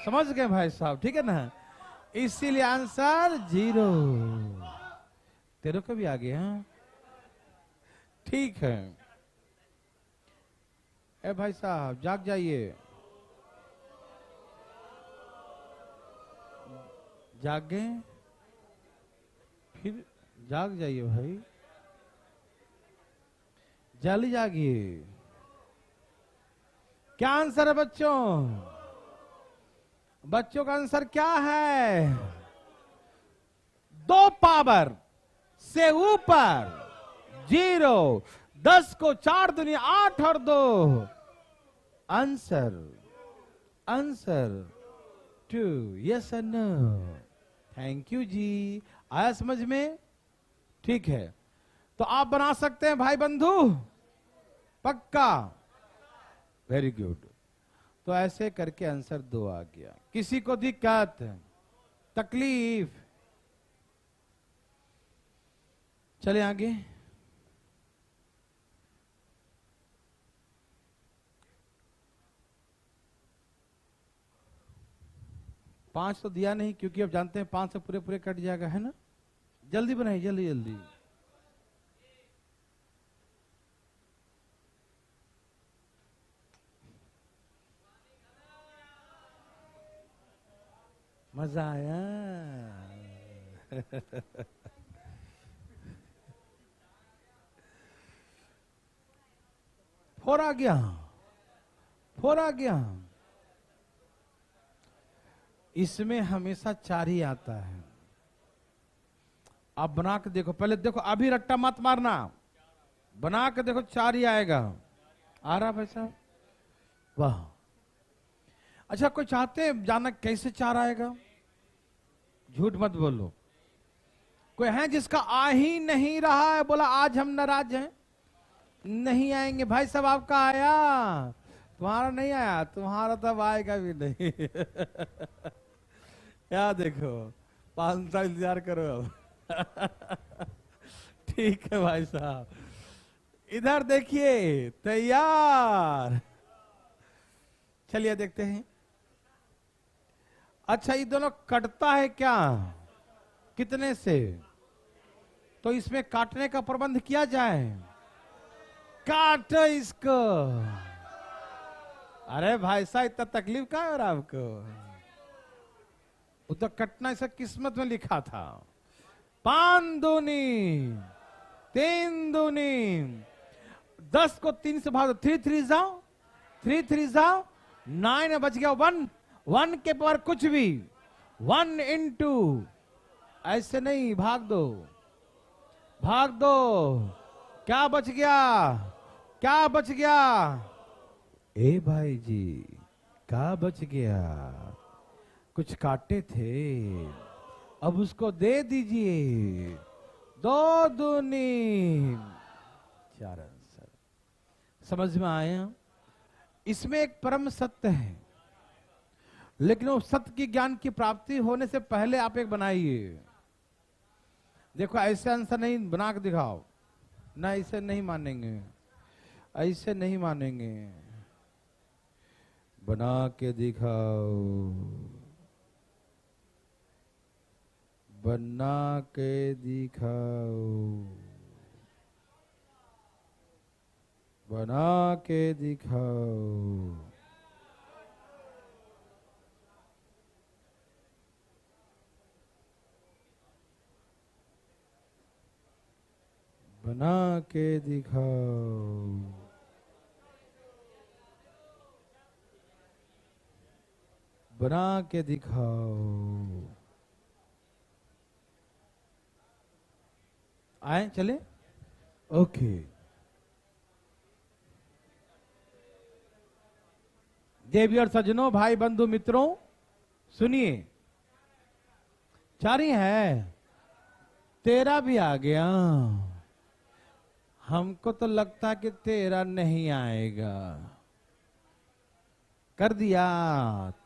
समझ गए भाई साहब? ठीक है ना? इसीलिए आंसर 0। तेरे को भी आ गया? ठीक है। ए भाई साहब, जाग जाइए, जाग गए? फिर जाग जाइए भाई, जल्दी जागिए। क्या आंसर है बच्चों? बच्चों का आंसर क्या है? 2 पावर से ऊपर 0, 10 को 4 दुनिया 8 और 2। Answer, answer 2। यस और नो? थैंक यू जी। आया समझ में? ठीक है, तो आप बना सकते हैं भाई बंधु? पक्का? Very good. तो ऐसे करके आंसर 2 आ गया। किसी को दिक्कत, तकलीफ? चले आगे। पांच तो दिया नहीं, क्योंकि अब जानते हैं 5 से पूरे पूरे कट जाएगा, है ना? जल्दी बनाइए, जल्दी जल्दी। मजा आया? 4 आ गया, 4 आ गया। इसमें हमेशा 4 ही आता है। आप बना के देखो, पहले देखो, अभी रट्टा मत मारना, बना के देखो 4 ही आएगा। आ रहा भाई साहब? वाह। अच्छा, कोई चाहते हैं जानना कैसे 4 आएगा? झूठ मत बोलो। कोई है जिसका आ ही नहीं रहा है? बोला आज हम नाराज हैं, नहीं आएंगे। भाई साहब आपका आया, तुम्हारा नहीं आया, तुम्हारा तब आएगा भी नहीं। क्या देखो, 5 साल इंतजार करो अब। ठीक है भाई साहब, इधर देखिए, तैयार? चलिए देखते हैं। अच्छा, ये दोनों कटता है क्या? कितने से? तो इसमें काटने का प्रबंध किया जाए। काटो इसको। अरे भाई साहब, इतना तकलीफ क्या हो रहा है आपको? वो तो कटना ऐसा किस्मत में लिखा था। 5 दूनी तीन दूनी 10 को 3 से भाग दो, 3 3 जाओ, 3 3 जाओ, 9 बच गया 1, 1 के पावर कुछ भी, 1 इंटू, ऐसे नहीं, भाग दो, भाग दो, क्या बच गया, क्या बच गया, ए भाई जी क्या बच गया, कुछ काटे थे, अब उसको दे दीजिए, 2 दूनी 4 आंसर। समझ में आया? इसमें एक परम सत्य है, लेकिन वो सत्य की ज्ञान की प्राप्ति होने से पहले आप एक बनाइए। देखो ऐसे आंसर नहीं बना के दिखाओ ना, ऐसे नहीं मानेंगे, ऐसे नहीं मानेंगे, बना के दिखाओ, बना के दिखाओ, बना के दिखाओ। बना के दिखाओ, बना के दिखाओ। आए चले, ओके। देवी और सज्जनों, भाई बंधु मित्रों, सुनिए, 4 ही है, 13 भी आ गया। हमको तो लगता कि 13 नहीं आएगा। कर दिया,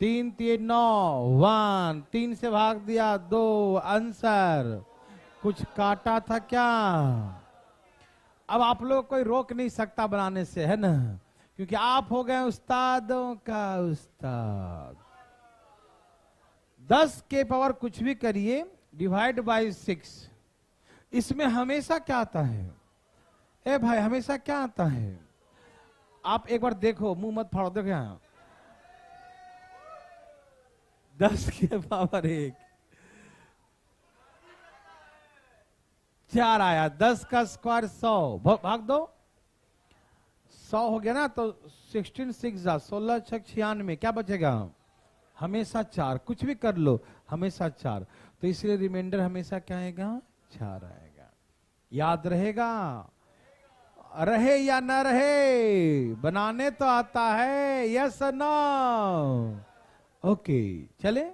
3 3 9, 1, 3 से भाग दिया 2, आंसर। कुछ काटा था क्या? अब आप लोग कोई रोक नहीं सकता बनाने से, है ना, क्योंकि आप हो गए उस्तादों का उस्ताद। 10 के पावर कुछ भी करिए, डिवाइड बाय 6, इसमें हमेशा क्या आता है? ए भाई, हमेशा क्या आता है? आप एक बार देखो, मुंह मत फाड़ो, देखो यहां 10 के पावर 1, 4 आया, 10 का स्क्वायर 100, भाग दो, 100 हो गया ना, तो 16 6 जा 16 6 96, क्या बचेगा? हमेशा 4, कुछ भी कर लो हमेशा 4, तो इसलिए रिमाइंडर हमेशा क्या आएगा? 4 आएगा। याद रहेगा? रहे या ना रहे, बनाने तो आता है, यस नो? ओके, चले।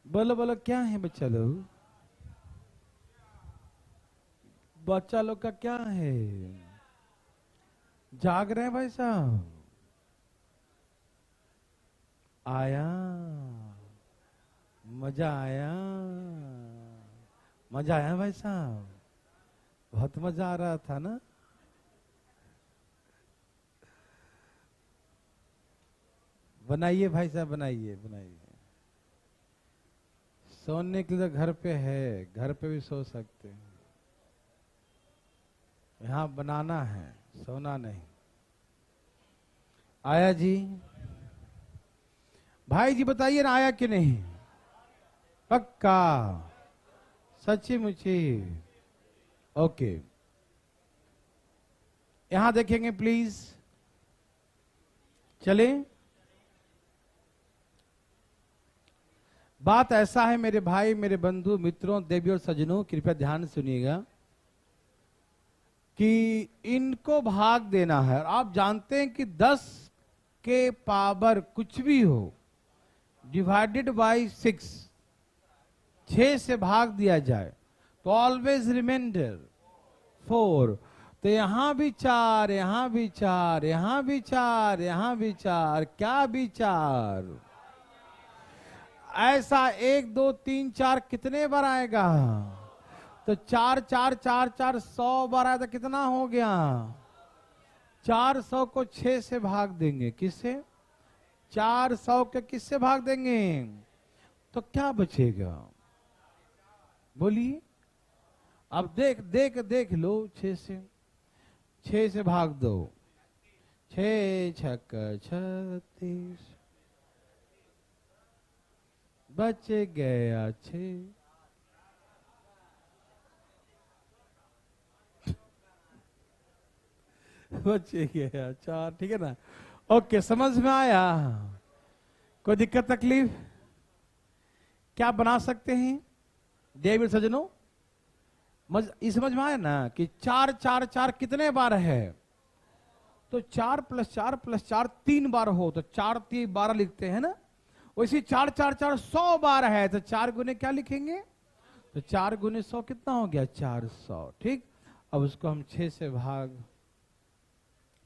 बोलो बोलो, क्या है बच्चा लोग? बच्चा लोग का क्या है? जाग रहे हैं भाई साहब? आया, मजा आया, मजा आया भाई साहब? बहुत मजा आ रहा था ना? बनाइए भाई साहब, बनाइए बनाइए। सोने के लिए घर पे है, घर पे भी सो सकते हैं, यहां बनाना है, सोना नहीं। आया जी? भाई जी बताइए ना, आया कि नहीं? पक्का? सच्ची मुच्ची? ओके, यहां देखेंगे प्लीज, चले। बात ऐसा है मेरे भाई, मेरे बंधु मित्रों, देवी और सज्जनों, कृपया ध्यान सुनिएगा कि इनको भाग देना है। और आप जानते हैं कि 10 के पावर कुछ भी हो, डिवाइडेड बाय 6, 6 से भाग दिया जाए तो ऑलवेज रिमाइंडर 4। तो यहां भी 4, यहां भी 4, यहां भी 4, यहां भी 4, क्या भी 4? ऐसा 1 2 3 4 कितने बार आएगा? तो 4 4 4 4 100 बार आया तो कितना हो गया? 400 को 6 से भाग देंगे, किससे? 400 के किससे भाग देंगे? तो क्या बचेगा? बोलिए। अब देख देख देख लो, 6 से भाग दो, 6 छक 36 बच गया 6। बच गया 4। ठीक है ना? ओके, समझ में आया? कोई दिक्कत तकलीफ? क्या बना सकते हैं डेविड सजनों? समझ में आया ना कि 4 4 4 कितने बार है? तो 4 + 4 + 4 3 बार हो तो 4 3 12 लिखते हैं ना। वैसे 4 4 4 100 बार है तो 4 गुने क्या लिखेंगे? तो 4 गुने 100 कितना हो गया? 400। ठीक, अब उसको हम 6 से भाग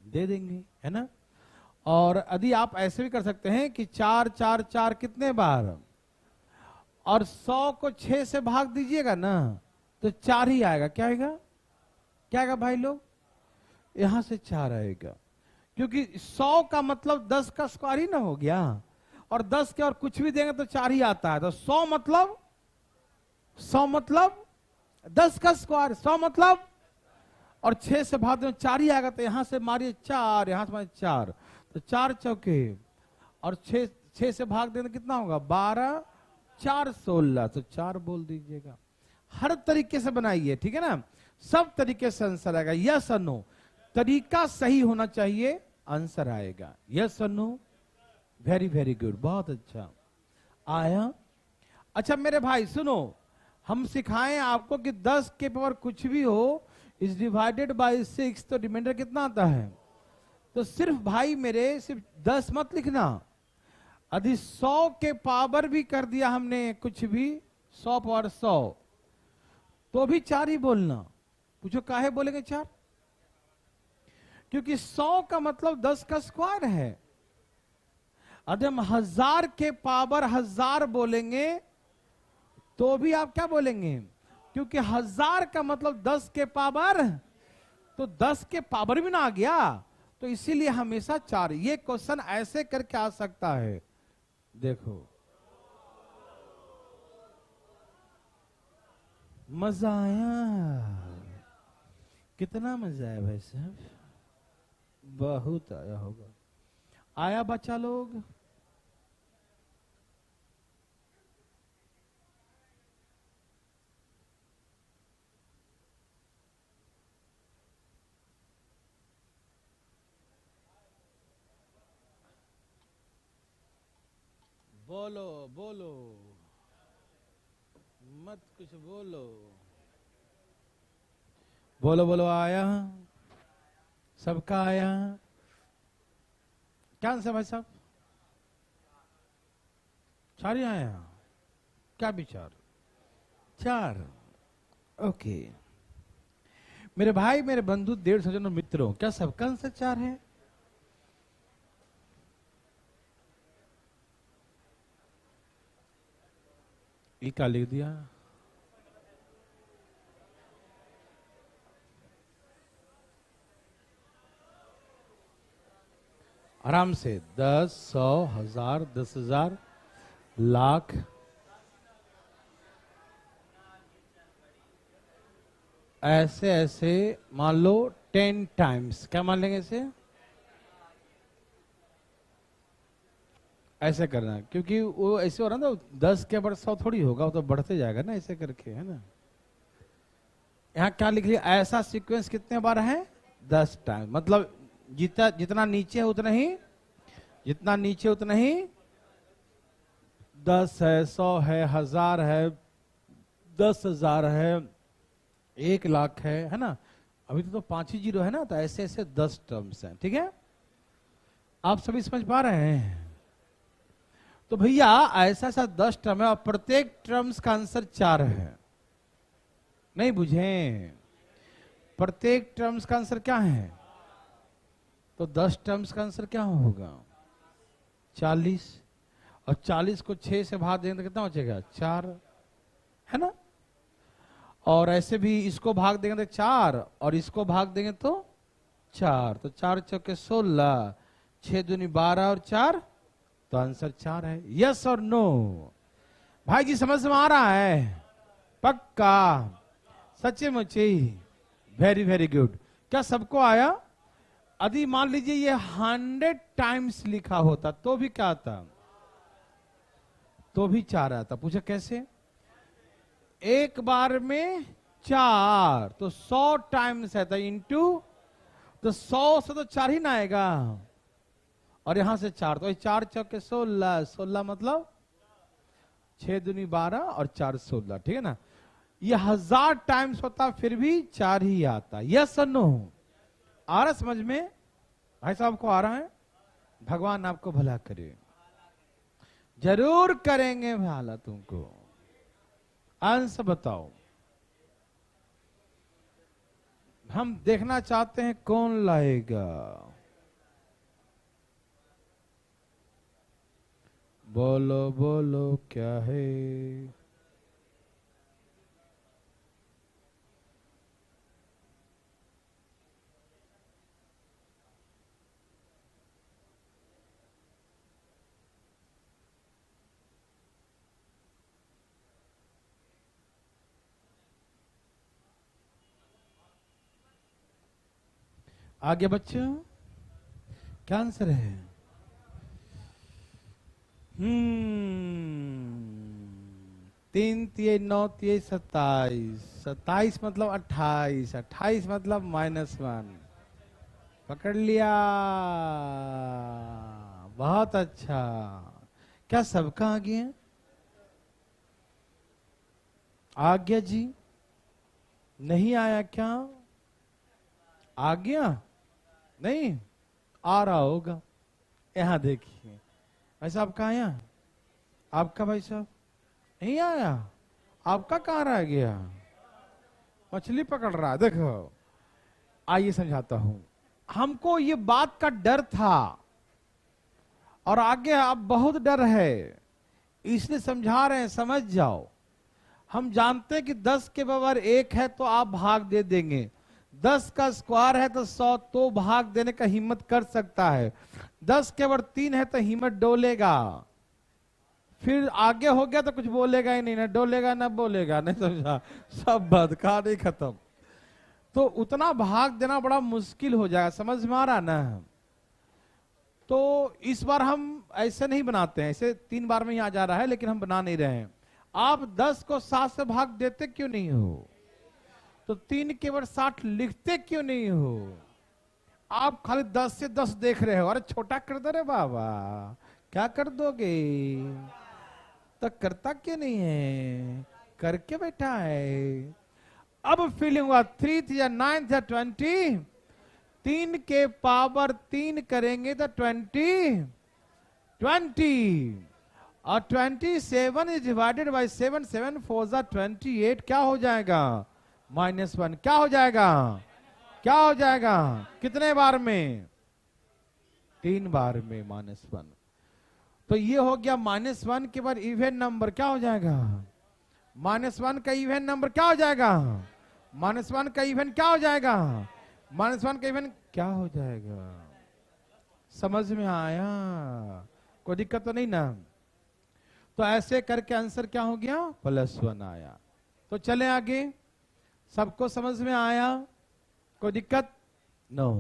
दे देंगे, है ना? और यदि आप ऐसे भी कर सकते हैं कि 4 4 4 कितने बार, और 100 को 6 से भाग दीजिएगा ना तो 4 ही आएगा। क्या आएगा? क्या आएगा भाई लोग? यहां से 4 आएगा, क्योंकि 100 का मतलब 10 का स्क्वायर ही ना हो गया, और 10 के और कुछ भी देंगे तो 4 ही आता है। तो 100 मतलब 10 का स्क्वायर, 100 मतलब, और 6 से भाग दें 4 ही आएगा। तो यहां से मारिए 4, यहां से मारिए 4, तो 4 चौके, और 6 से भाग दें तो कितना होगा? 12 4 16, तो 4 बोल दीजिएगा। हर तरीके से बनाइए, ठीक है ना? सब तरीके से आंसर आएगा। यस और नो, तरीका सही होना चाहिए, आंसर आएगा। यस और नो? वेरी वेरी गुड, बहुत अच्छा आया। अच्छा मेरे भाई सुनो, हम सिखाएं आपको कि 10 के पावर कुछ भी हो इज डिवाइडेड बाय 6, तो रिमाइंडर कितना आता है? तो सिर्फ भाई मेरे सिर्फ 10 मत लिखना, यदि 100 के पावर भी कर दिया हमने कुछ भी, 100 पावर 100, तो भी 4 ही बोलना। पूछो काहे बोलेंगे 4? क्योंकि 100 का मतलब 10 का स्क्वायर है। यदि हम 1000 के पावर 1000 बोलेंगे तो भी आप क्या बोलेंगे? क्योंकि 1000 का मतलब 10 के पावर, तो 10 के पावर भी ना आ गया, तो इसीलिए हमेशा 4। ये क्वेश्चन ऐसे करके आ सकता है, देखो मजा आया? कितना मजा आया भाई साहब? बहुत आया होगा। आया बच्चा लोग? बोलो बोलो, मत कुछ बोलो, बोलो बोलो। आया? सबका आया? क्या आंसर भाई साहब? 4 ही आया? क्या विचार? 4। ओके मेरे भाई, मेरे बंधु, 150 जन मित्रों, क्या सबका आंसर 4 है? ये क्या लिख दिया? आराम से 10 100 1000 10,000 लाख, ऐसे ऐसे मान लो 10 टाइम्स। क्या मान लेंगे इसे? ऐसे करना, क्योंकि वो ऐसे हो रहा ना, 10 के ऊपर 100 थोड़ी होगा, वो तो बढ़ते जाएगा ना ऐसे करके, है ना? यहाँ क्या लिख लिया? ऐसा सीक्वेंस कितने बार है? 10 टाइम। मतलब जितना नीचे है उतना ही, जितना नीचे उतना ही 10 है, 100 है, 1000 है, 10,000 है, 1,00,000 है ना? अभी तो 5 ही जीरो है ना, तो ऐसे ऐसे 10 टर्म्स हैं। ठीक है, आप सभी समझ पा रहे हैं? तो भैया ऐसा ऐसा 10 टर्म है और प्रत्येक टर्म्स का आंसर 4 है। नहीं बुझे? प्रत्येक टर्म्स का आंसर क्या है? तो 10 टर्म्स का आंसर क्या होगा? 40। और 40 को 6 से भाग देंगे तो कितना बचेगा? 4, है ना? और ऐसे भी इसको भाग देंगे तो 4, और इसको भाग देंगे तो 4, तो 4 चौके 16, 6 दूनी 12 और 4, तो आंसर 4 है। यस और नो? भाई जी समझ में आ रहा है? पक्का? सच्चे मुच्चे? Very very good. क्या सबको आया? यदि मान लीजिए ये 100 टाइम्स लिखा होता तो भी क्या आता, तो भी 4 आता। पूछा कैसे? एक बार में 4 तो 100 टाइम्स है, तो इंटू, तो 100 से तो 4 ही ना आएगा, और यहां से 4, तो 4 चौके 16, 16 मतलब 6 दूनी 12 और 4 16, ठीक है ना। ये 1000 टाइम्स होता फिर भी 4 ही आता। यस और नो? आ रहा समझ में? भाई साहब को आ रहा है? भगवान आपको भला करे, जरूर करेंगे भला तुमको। आंसर बताओ, हम देखना चाहते हैं कौन लाएगा। बोलो बोलो क्या है? आगे बच्चों, क्या आंसर है? 3 3 9 3 27, 27 मतलब 28, 28 मतलब -1। पकड़ लिया, बहुत अच्छा। क्या सबका आ गया? आ गया जी? नहीं आया क्या? आ गया? नहीं आ रहा होगा। यहां देखिए भाई साहब, कहा आया आपका? भाई साहब नहीं आया आपका, कहां रह गया? मछली पकड़ रहा है, देखो। आइए समझाता हूं। हमको ये बात का डर था और आगे अब बहुत डर है, इसलिए समझा रहे हैं, समझ जाओ। हम जानते हैं कि 10 के बराबर 1 है तो आप भाग दे देंगे, 10 का स्क्वायर है तो 100, तो भाग देने का हिम्मत कर सकता है। 10 के बराबर 3 है तो हिम्मत डोलेगा, फिर आगे हो गया तो कुछ बोलेगा ही नहीं, ना डोलेगा ना बोलेगा, नहीं समझा? सब बंद, कहानी खत्म। तो उतना भाग देना बड़ा मुश्किल हो जाएगा, समझ में आ रहा ना? तो इस बार हम ऐसे नहीं बनाते हैं, ऐसे 3 बार में ही आ जा रहा है, लेकिन हम बना नहीं रहे हैं। आप 10 को 7 से भाग देते क्यों नहीं हो? तो 3 के बराबर 60 लिखते क्यों नहीं हो? आप खाली 10 से 10 देख रहे हो। अरे छोटा कर दो रे बाबा, क्या कर दोगे? तो करता क्यों नहीं है? करके बैठा है। अब फीलिंग हुआ 3 या 9 या 20, 3 के पावर 3 करेंगे तो 20, 20 और 27 इज डिवाइडेड बाई 7, 7 4 जा 28, क्या हो जाएगा? -1। क्या हो जाएगा? क्या हो जाएगा? कितने बार में? 3 बार में -1। तो ये हो गया -1 के बाद इवन नंबर क्या हो जाएगा? -1 का इवन नंबर क्या हो जाएगा? -1 का इवन क्या हो जाएगा? -1 का इवन क्या हो जाएगा? समझ में आया? कोई दिक्कत तो नहीं ना? तो ऐसे करके आंसर क्या हो गया? +1 आया। तो चले आगे, सबको समझ में आया? कोई दिक्कत? नो।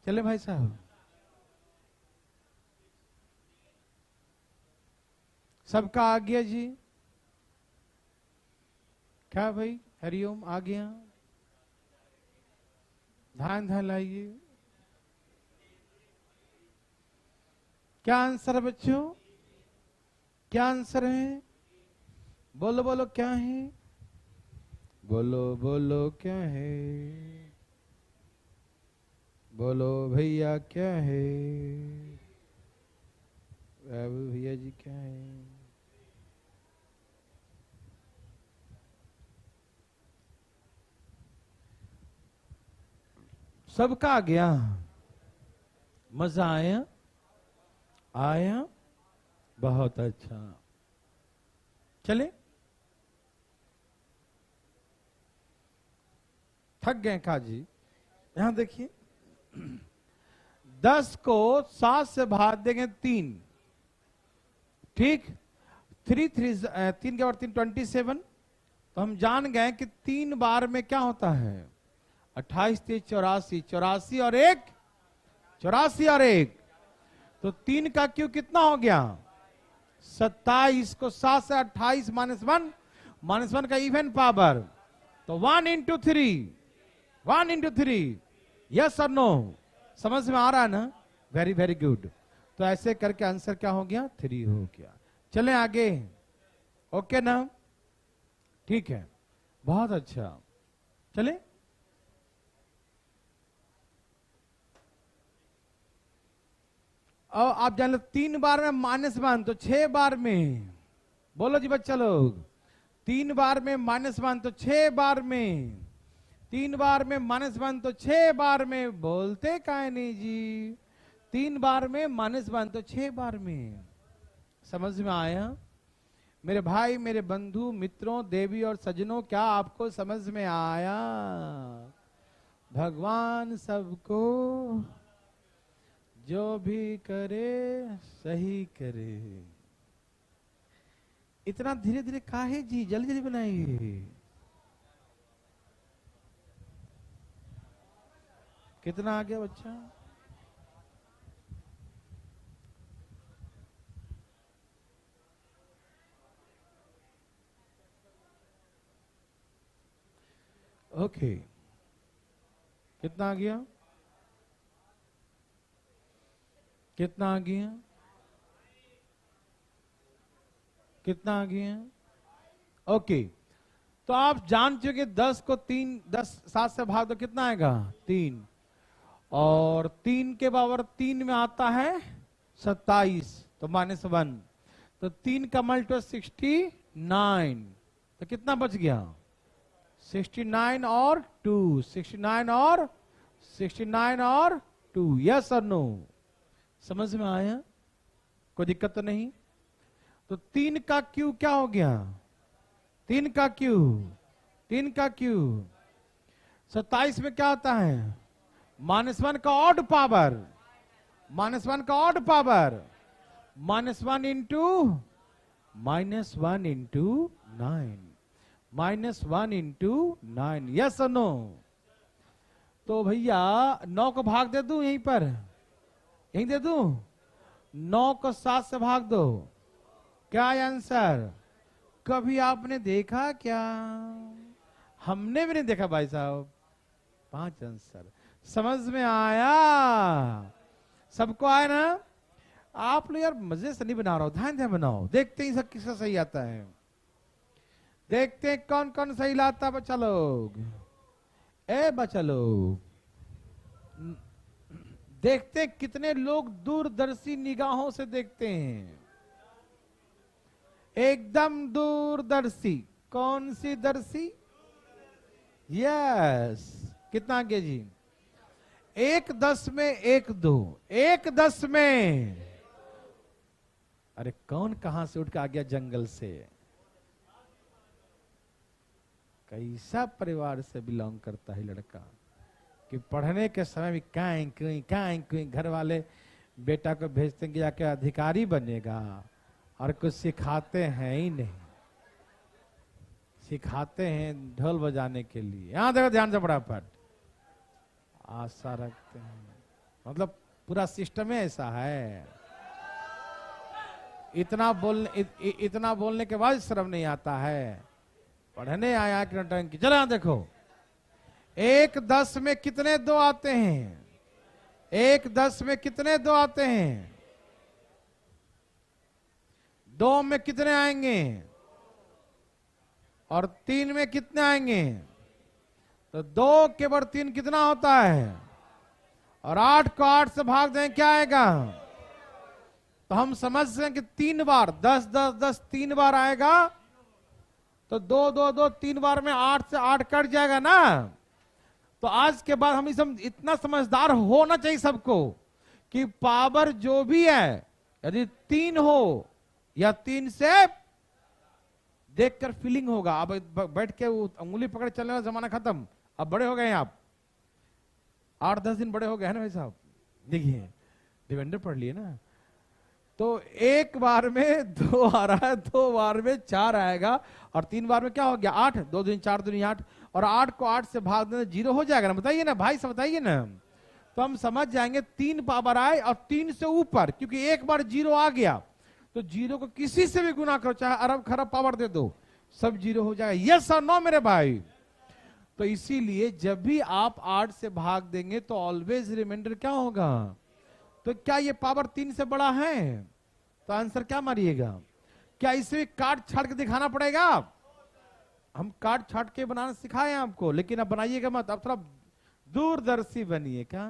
चले भाई साहब, सबका आ गया जी? क्या भाई? हरिओम आ गया? ध्यान ध्यान लाइए। क्या आंसर है बच्चों? क्या आंसर है? बोलो बोलो क्या है? बोलो बोलो क्या है? बोलो भैया क्या है? बाबू भैया जी क्या है? सबका आ गया? मजा आया? आया? बहुत अच्छा। चले, थक गए का जी? यहां देखिए, 10 को 7 से भाग देंगे 3, ठीक? 3 के बाद 3 27। तो हम जान गए कि 3 बार में क्या होता है? 28 3 84, 84 और 1, 84 और 1, तो 3 का क्यू कितना हो गया? 27 को 7 से 28 माइनस वन का इवन पावर, तो 1 into 3, 1 into 3, यस और नो? समझ में आ रहा है ना? Very very good. तो ऐसे करके आंसर क्या हो गया? 3 हो गया। चलें आगे, ओके ना? ठीक है, बहुत अच्छा। चले, और आप जान लो 3 बार में -1 तो 6 बार में, बोलो जी बच्चा लोग, 3 बार में -1 तो 6 बार में, 3 बार में -1 तो 6 बार में, बोलते काहे नहीं जी? 3 बार में -1 तो 6 बार में। समझ में आया? मेरे भाई, मेरे बंधु मित्रों, देवी और सज्जनों, क्या आपको समझ में आया? भगवान सबको जो भी करे सही करे। इतना धीरे धीरे काहे जी? जल्दी जल्दी बनाइए। कितना आ गया बच्चा? ओके, कितना आ गया? कितना आ गया? कितना आ गया? ओके, तो आप जान चुके 10 को 7 से भाग दो, कितना आएगा? 3, और 3 के पावर 3 में आता है 27, तो -1, तो 3 का मल्टीपल 69, तो कितना बच गया? 69 और 2, 69 और 69 और 2, यस और नो? समझ में आया? कोई दिक्कत तो नहीं? तो 3 का क्यू क्या हो गया? 3 का क्यू, 3 का क्यू 27 में क्या होता है? -1 का ऑड पावर, -1 का odd power, -1 into -1 into 9, -1 into 9, yes और नो? तो भैया 9 को भाग दे दूं यहीं पर, यहीं दे दूं? 9 को 7 से भाग दो, क्या आंसर? कभी आपने देखा क्या? हमने भी नहीं देखा भाई साहब। 5 आंसर। समझ में आया? सबको आया ना? आप लोग यार मजे से नहीं बना रहा हो, ध्यान ध्यान बनाओ। देखते ही सब किसका सही आता है, देखते हैं कौन कौन सही लाता बच्चा लोग। ए बच्चा लोग, देखते कितने लोग दूरदर्शी निगाहों से देखते हैं, एकदम दूरदर्शी। कौन सी दर्शी? यस। कितना गया जी? 1 10 में 1 2, 1 10 में। अरे कौन कहां से उठ के आ गया जंगल से? कैसा परिवार से बिलोंग करता है लड़का कि पढ़ने के समय भी काई घर वाले बेटा को भेजते हैं कि जाके अधिकारी बनेगा, और कुछ सिखाते हैं ही नहीं। सिखाते हैं ढोल बजाने के लिए। यहां देखो ध्यान से, फटाफट आशा रखते हैं, मतलब पूरा सिस्टम ही ऐसा है। इतना बोलने के बाद शर्म नहीं आता है। पढ़ने आया कि नौटंकी। चलो यहां देखो, 1 10 में कितने 2 आते हैं? 1 10 में कितने 2 आते हैं? 2 में कितने आएंगे? और 3 में कितने आएंगे? तो 2 के बराबर 3 कितना होता है? और 8 को 8 से भाग दें, क्या आएगा? तो हम समझते हैं कि 3 बार 10 10 10 3 बार आएगा, तो 2 2 2 3 बार में 8 से 8 कट जाएगा ना। तो आज के बाद हम इतना समझदार होना चाहिए सबको कि पावर जो भी है, यदि 3 हो या 3 से देखकर फीलिंग होगा। अब बैठ के उंगली पकड़ चलने वाला जमाना खत्म। अब बड़े हो गए हैं आप, 8-10 दिन बड़े हो गए हैं ना भाई साहब। देखिए डिवेंडर पढ़ लिए ना, तो 1 बार में 2 आ रहा है, 2 बार में 4 आएगा, और 3 बार में क्या हो गया? 8, 2 दूनी 4 दूनी 8, और 8 को 8 से भाग देना 0 हो जाएगा ना, बताइए ना भाई सब, बताइए ना। तो हम समझ जाएंगे 3 पावर आए और 3 से ऊपर, क्योंकि एक बार 0 आ गया तो 0 को किसी से भी गुना करो, चाहे अरब खरब पावर दे दो, सब 0 हो जाएगा। यस और नो मेरे भाई। तो इसीलिए जब भी आप 8 से भाग देंगे तो ऑलवेज रिमाइंडर क्या होगा? तो क्या ये पावर 3 से बड़ा है? तो आंसर क्या मारिएगा? क्या इसे काट छाट के दिखाना पड़ेगा? हम काट छाट के बनाना सिखाए आपको, लेकिन अब बनाइएगा मत, अब थोड़ा दूरदर्शी बनिए। क्या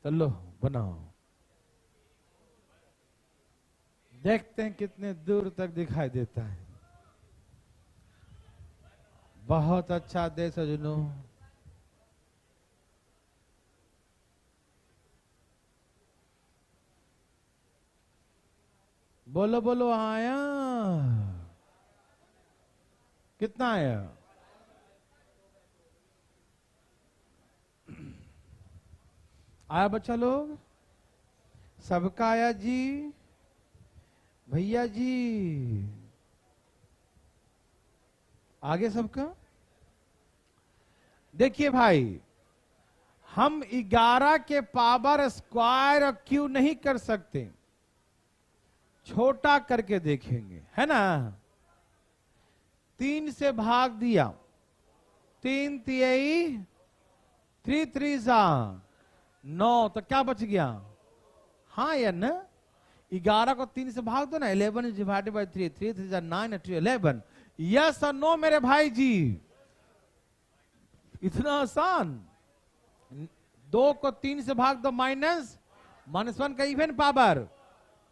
चलो बनाओ, देखते हैं कितने दूर तक दिखाई देता है। बहुत अच्छा दे सजनो। बोलो बोलो, आया? कितना आया? आया बच्चा लोग? सबका आया जी? भैया जी आगे सबका? देखिए भाई, हम 11 के पावर स्क्वायर क्यों नहीं कर सकते? छोटा करके देखेंगे, है ना। 3 से भाग दिया, 3 तिहाई 3 3 9, तो क्या बच गया? हाँ या ना? 11 को 3 से भाग दो ना, 11 इज डिवाइडेड बाय 3, 3 3 9 2 11। यस और नो मेरे भाई जी? इतना आसान। 2 को 3 से भाग दो, -1 का इवन पावर,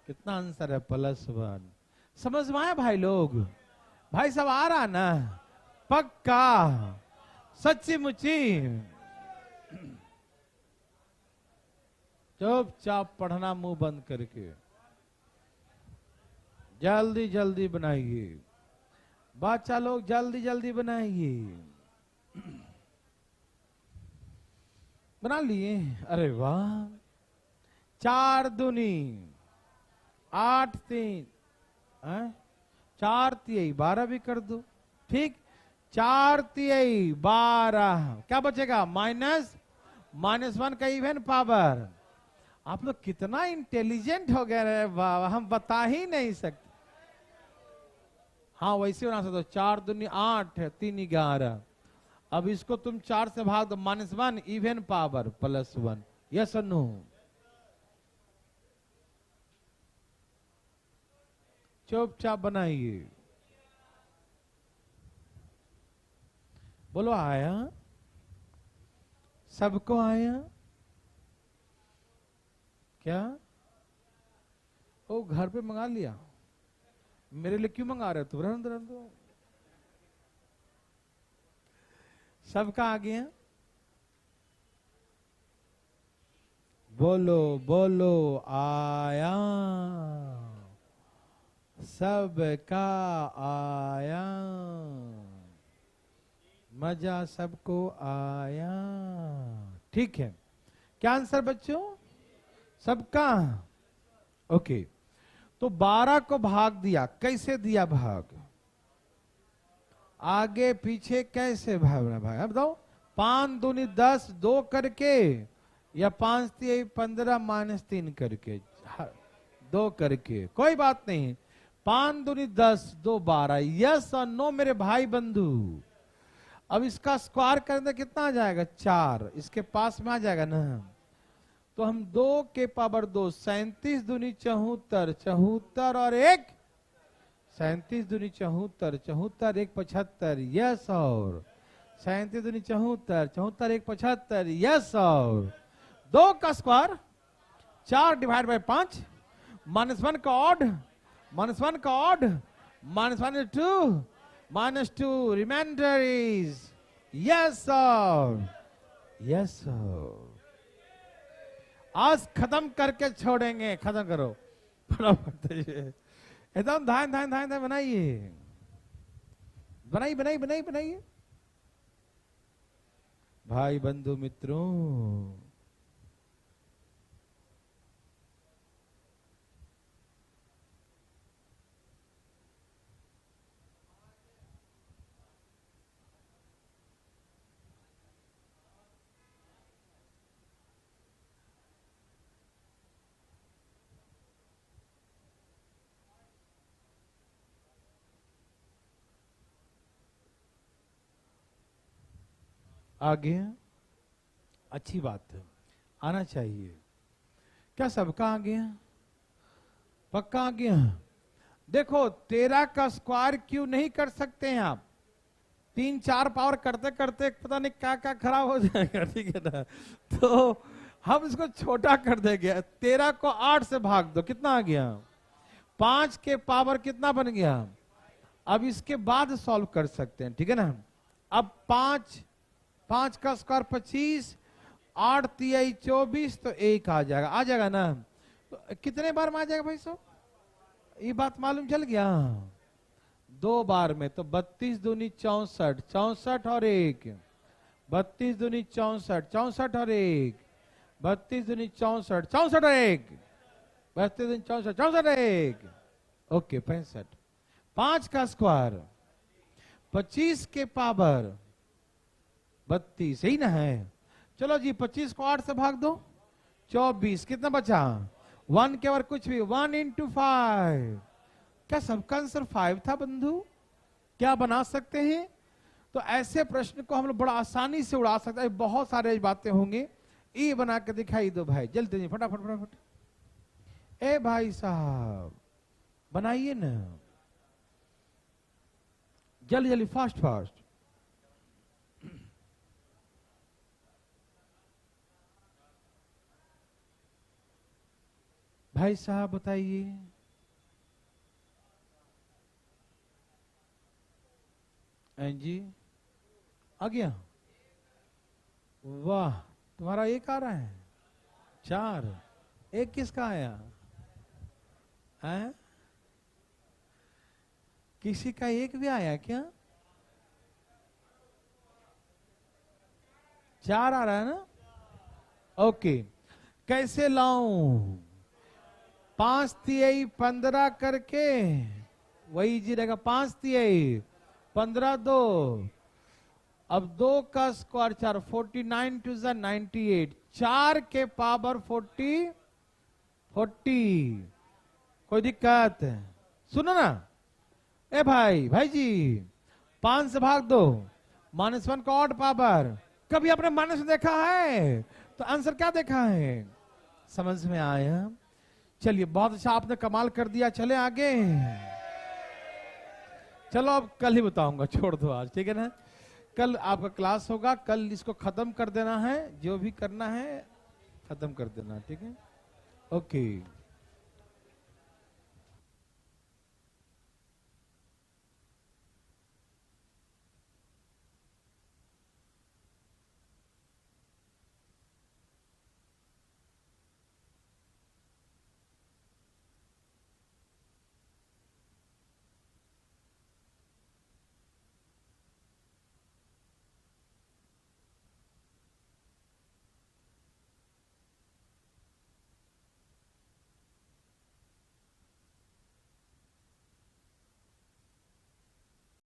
कितना आंसर है? +1। समझ में आया भाई लोग? भाई सब आ रहा ना? पक्का? सच्ची मुच्ची? चुपचाप पढ़ना मुंह बंद करके, जल्दी जल्दी बनाइए बच्चा लोग, जल्दी जल्दी बनाइए। बना लिए? अरे वाह। 4 दूनी 8 3, 4 तिहाई 12 भी कर दो, ठीक। 4 तिहाई 12, क्या बचेगा? -1 का इवन पावर। आप लोग कितना इंटेलिजेंट हो गए रे बाबा, हम बता ही नहीं सकते। हाँ वैसे बना सकते हो, 4 दूनी 8 है, 3 11। अब इसको तुम 4 से भाग दो, -1 इवन पावर +1। यस और नो? चुपचाप बनाइए। बोलो आया? सबको आया क्या? ओ घर पे मंगा लिया, मेरे लिए क्यों मंगा रहे हो? तुरंत सबका आ गया? बोलो बोलो, आया? सबका आया? मजा सबको आया? ठीक है। क्या आंसर बच्चों? सबका? ओके। तो 12 को भाग दिया, कैसे दिया भाग? आगे पीछे कैसे भागना भाई? अब बताओ। 5 दूनी 10, 2 करके, या 5 तिहाई 15 -3 करके, 2 करके, कोई बात नहीं। 5 दूनी 10, 2 12। यस और नो मेरे भाई बंधु? अब इसका स्क्वायर करने कितना आ जाएगा? 4, इसके पास में आ जाएगा ना। तो हम 2 के पावर 2, 37 दूनी 74, 74 और 1 37 दूनी 74, 74 1 75। यस और 37 दूनी 74, 74 1 75। यस और 2 का स्क्वायर 4 डिवाइड बाय 5, -1 का ऑड, -1 का odd, -1 is 2, -2 remainder is yes और यस और। आज खत्म करके छोड़ेंगे, खत्म करो फटाफट। एकदम धान धान धान धान बनाइए, बनाइए बनाइए बनाइए बनाइए भाई बंधु मित्रों। आ गया, अच्छी बात है, आना चाहिए। क्या सबका आ गया? पक्का आ गया? देखो 13 का स्क्वायर क्यों नहीं कर सकते हैं आप? 3-4 पावर करते करते पता नहीं क्या क्या खराब हो जाएगा, ठीक है ना? तो हम इसको छोटा कर देंगे। 13 को 8 से भाग दो, कितना आ गया? 5 के पावर कितना बन गया? अब इसके बाद सॉल्व कर सकते हैं, ठीक है ना? अब 5 का स्क्वायर 25, 8 तिहाई 24, तो 1 आ जाएगा ना? तो कितने बार में आ जाएगा भाई साहब? ये बात मालूम चल गया? 2 बार में। तो 32 दूनी 64, 64 और 1, 32 दूनी 64, 64 और 1, 32 दूनी 64, 64 और 1, 32 दूनी 64, 64 और 1, ओके 65। 5 का स्क्वायर 25 के पावर 32, सही ना है? चलो जी 25 को 8 से भाग दो, 24, कितना बचा? 1 के और कुछ भी, 1 into 5। क्या सबका आंसर 5 था बंधु? क्या बना सकते हैं? तो ऐसे प्रश्न को हम लोग बड़ा आसानी से उड़ा सकते हैं। बहुत सारे बातें होंगे, ये बना के दिखाई दो भाई, जल्दी जल्दी फटाफट फटाफट। ए भाई साहब बनाइए ना, जल्दी जल्दी, फास्ट फास्ट। भाई साहब बताइए। जी आ गया? वाह, तुम्हारा 1 आ रहा है। 4, 1 किसका आया है? किसी का 1 भी आया क्या? 4 आ रहा है ना? ओके, कैसे लाऊं? 5 तिहाई 15 करके वही जी रहेगा, 5 तिहाई 15, 2, अब 2 का स्क्वायर 4, 49 टू 98, 4 के पावर 40, कोई दिक्कत? सुनो ना ए भाई जी, 5 से भाग दो, -1 का ऑड पावर। कभी आपने माइनस देखा है? तो आंसर क्या देखा है? समझ में आया? चलिए बहुत अच्छा, आपने कमाल कर दिया। चले आगे, चलो अब कल ही बताऊंगा, छोड़ दो आज, ठीक है ना? कल आपका क्लास होगा, कल इसको खत्म कर देना है, जो भी करना है खत्म कर देना, ठीक है? ओके।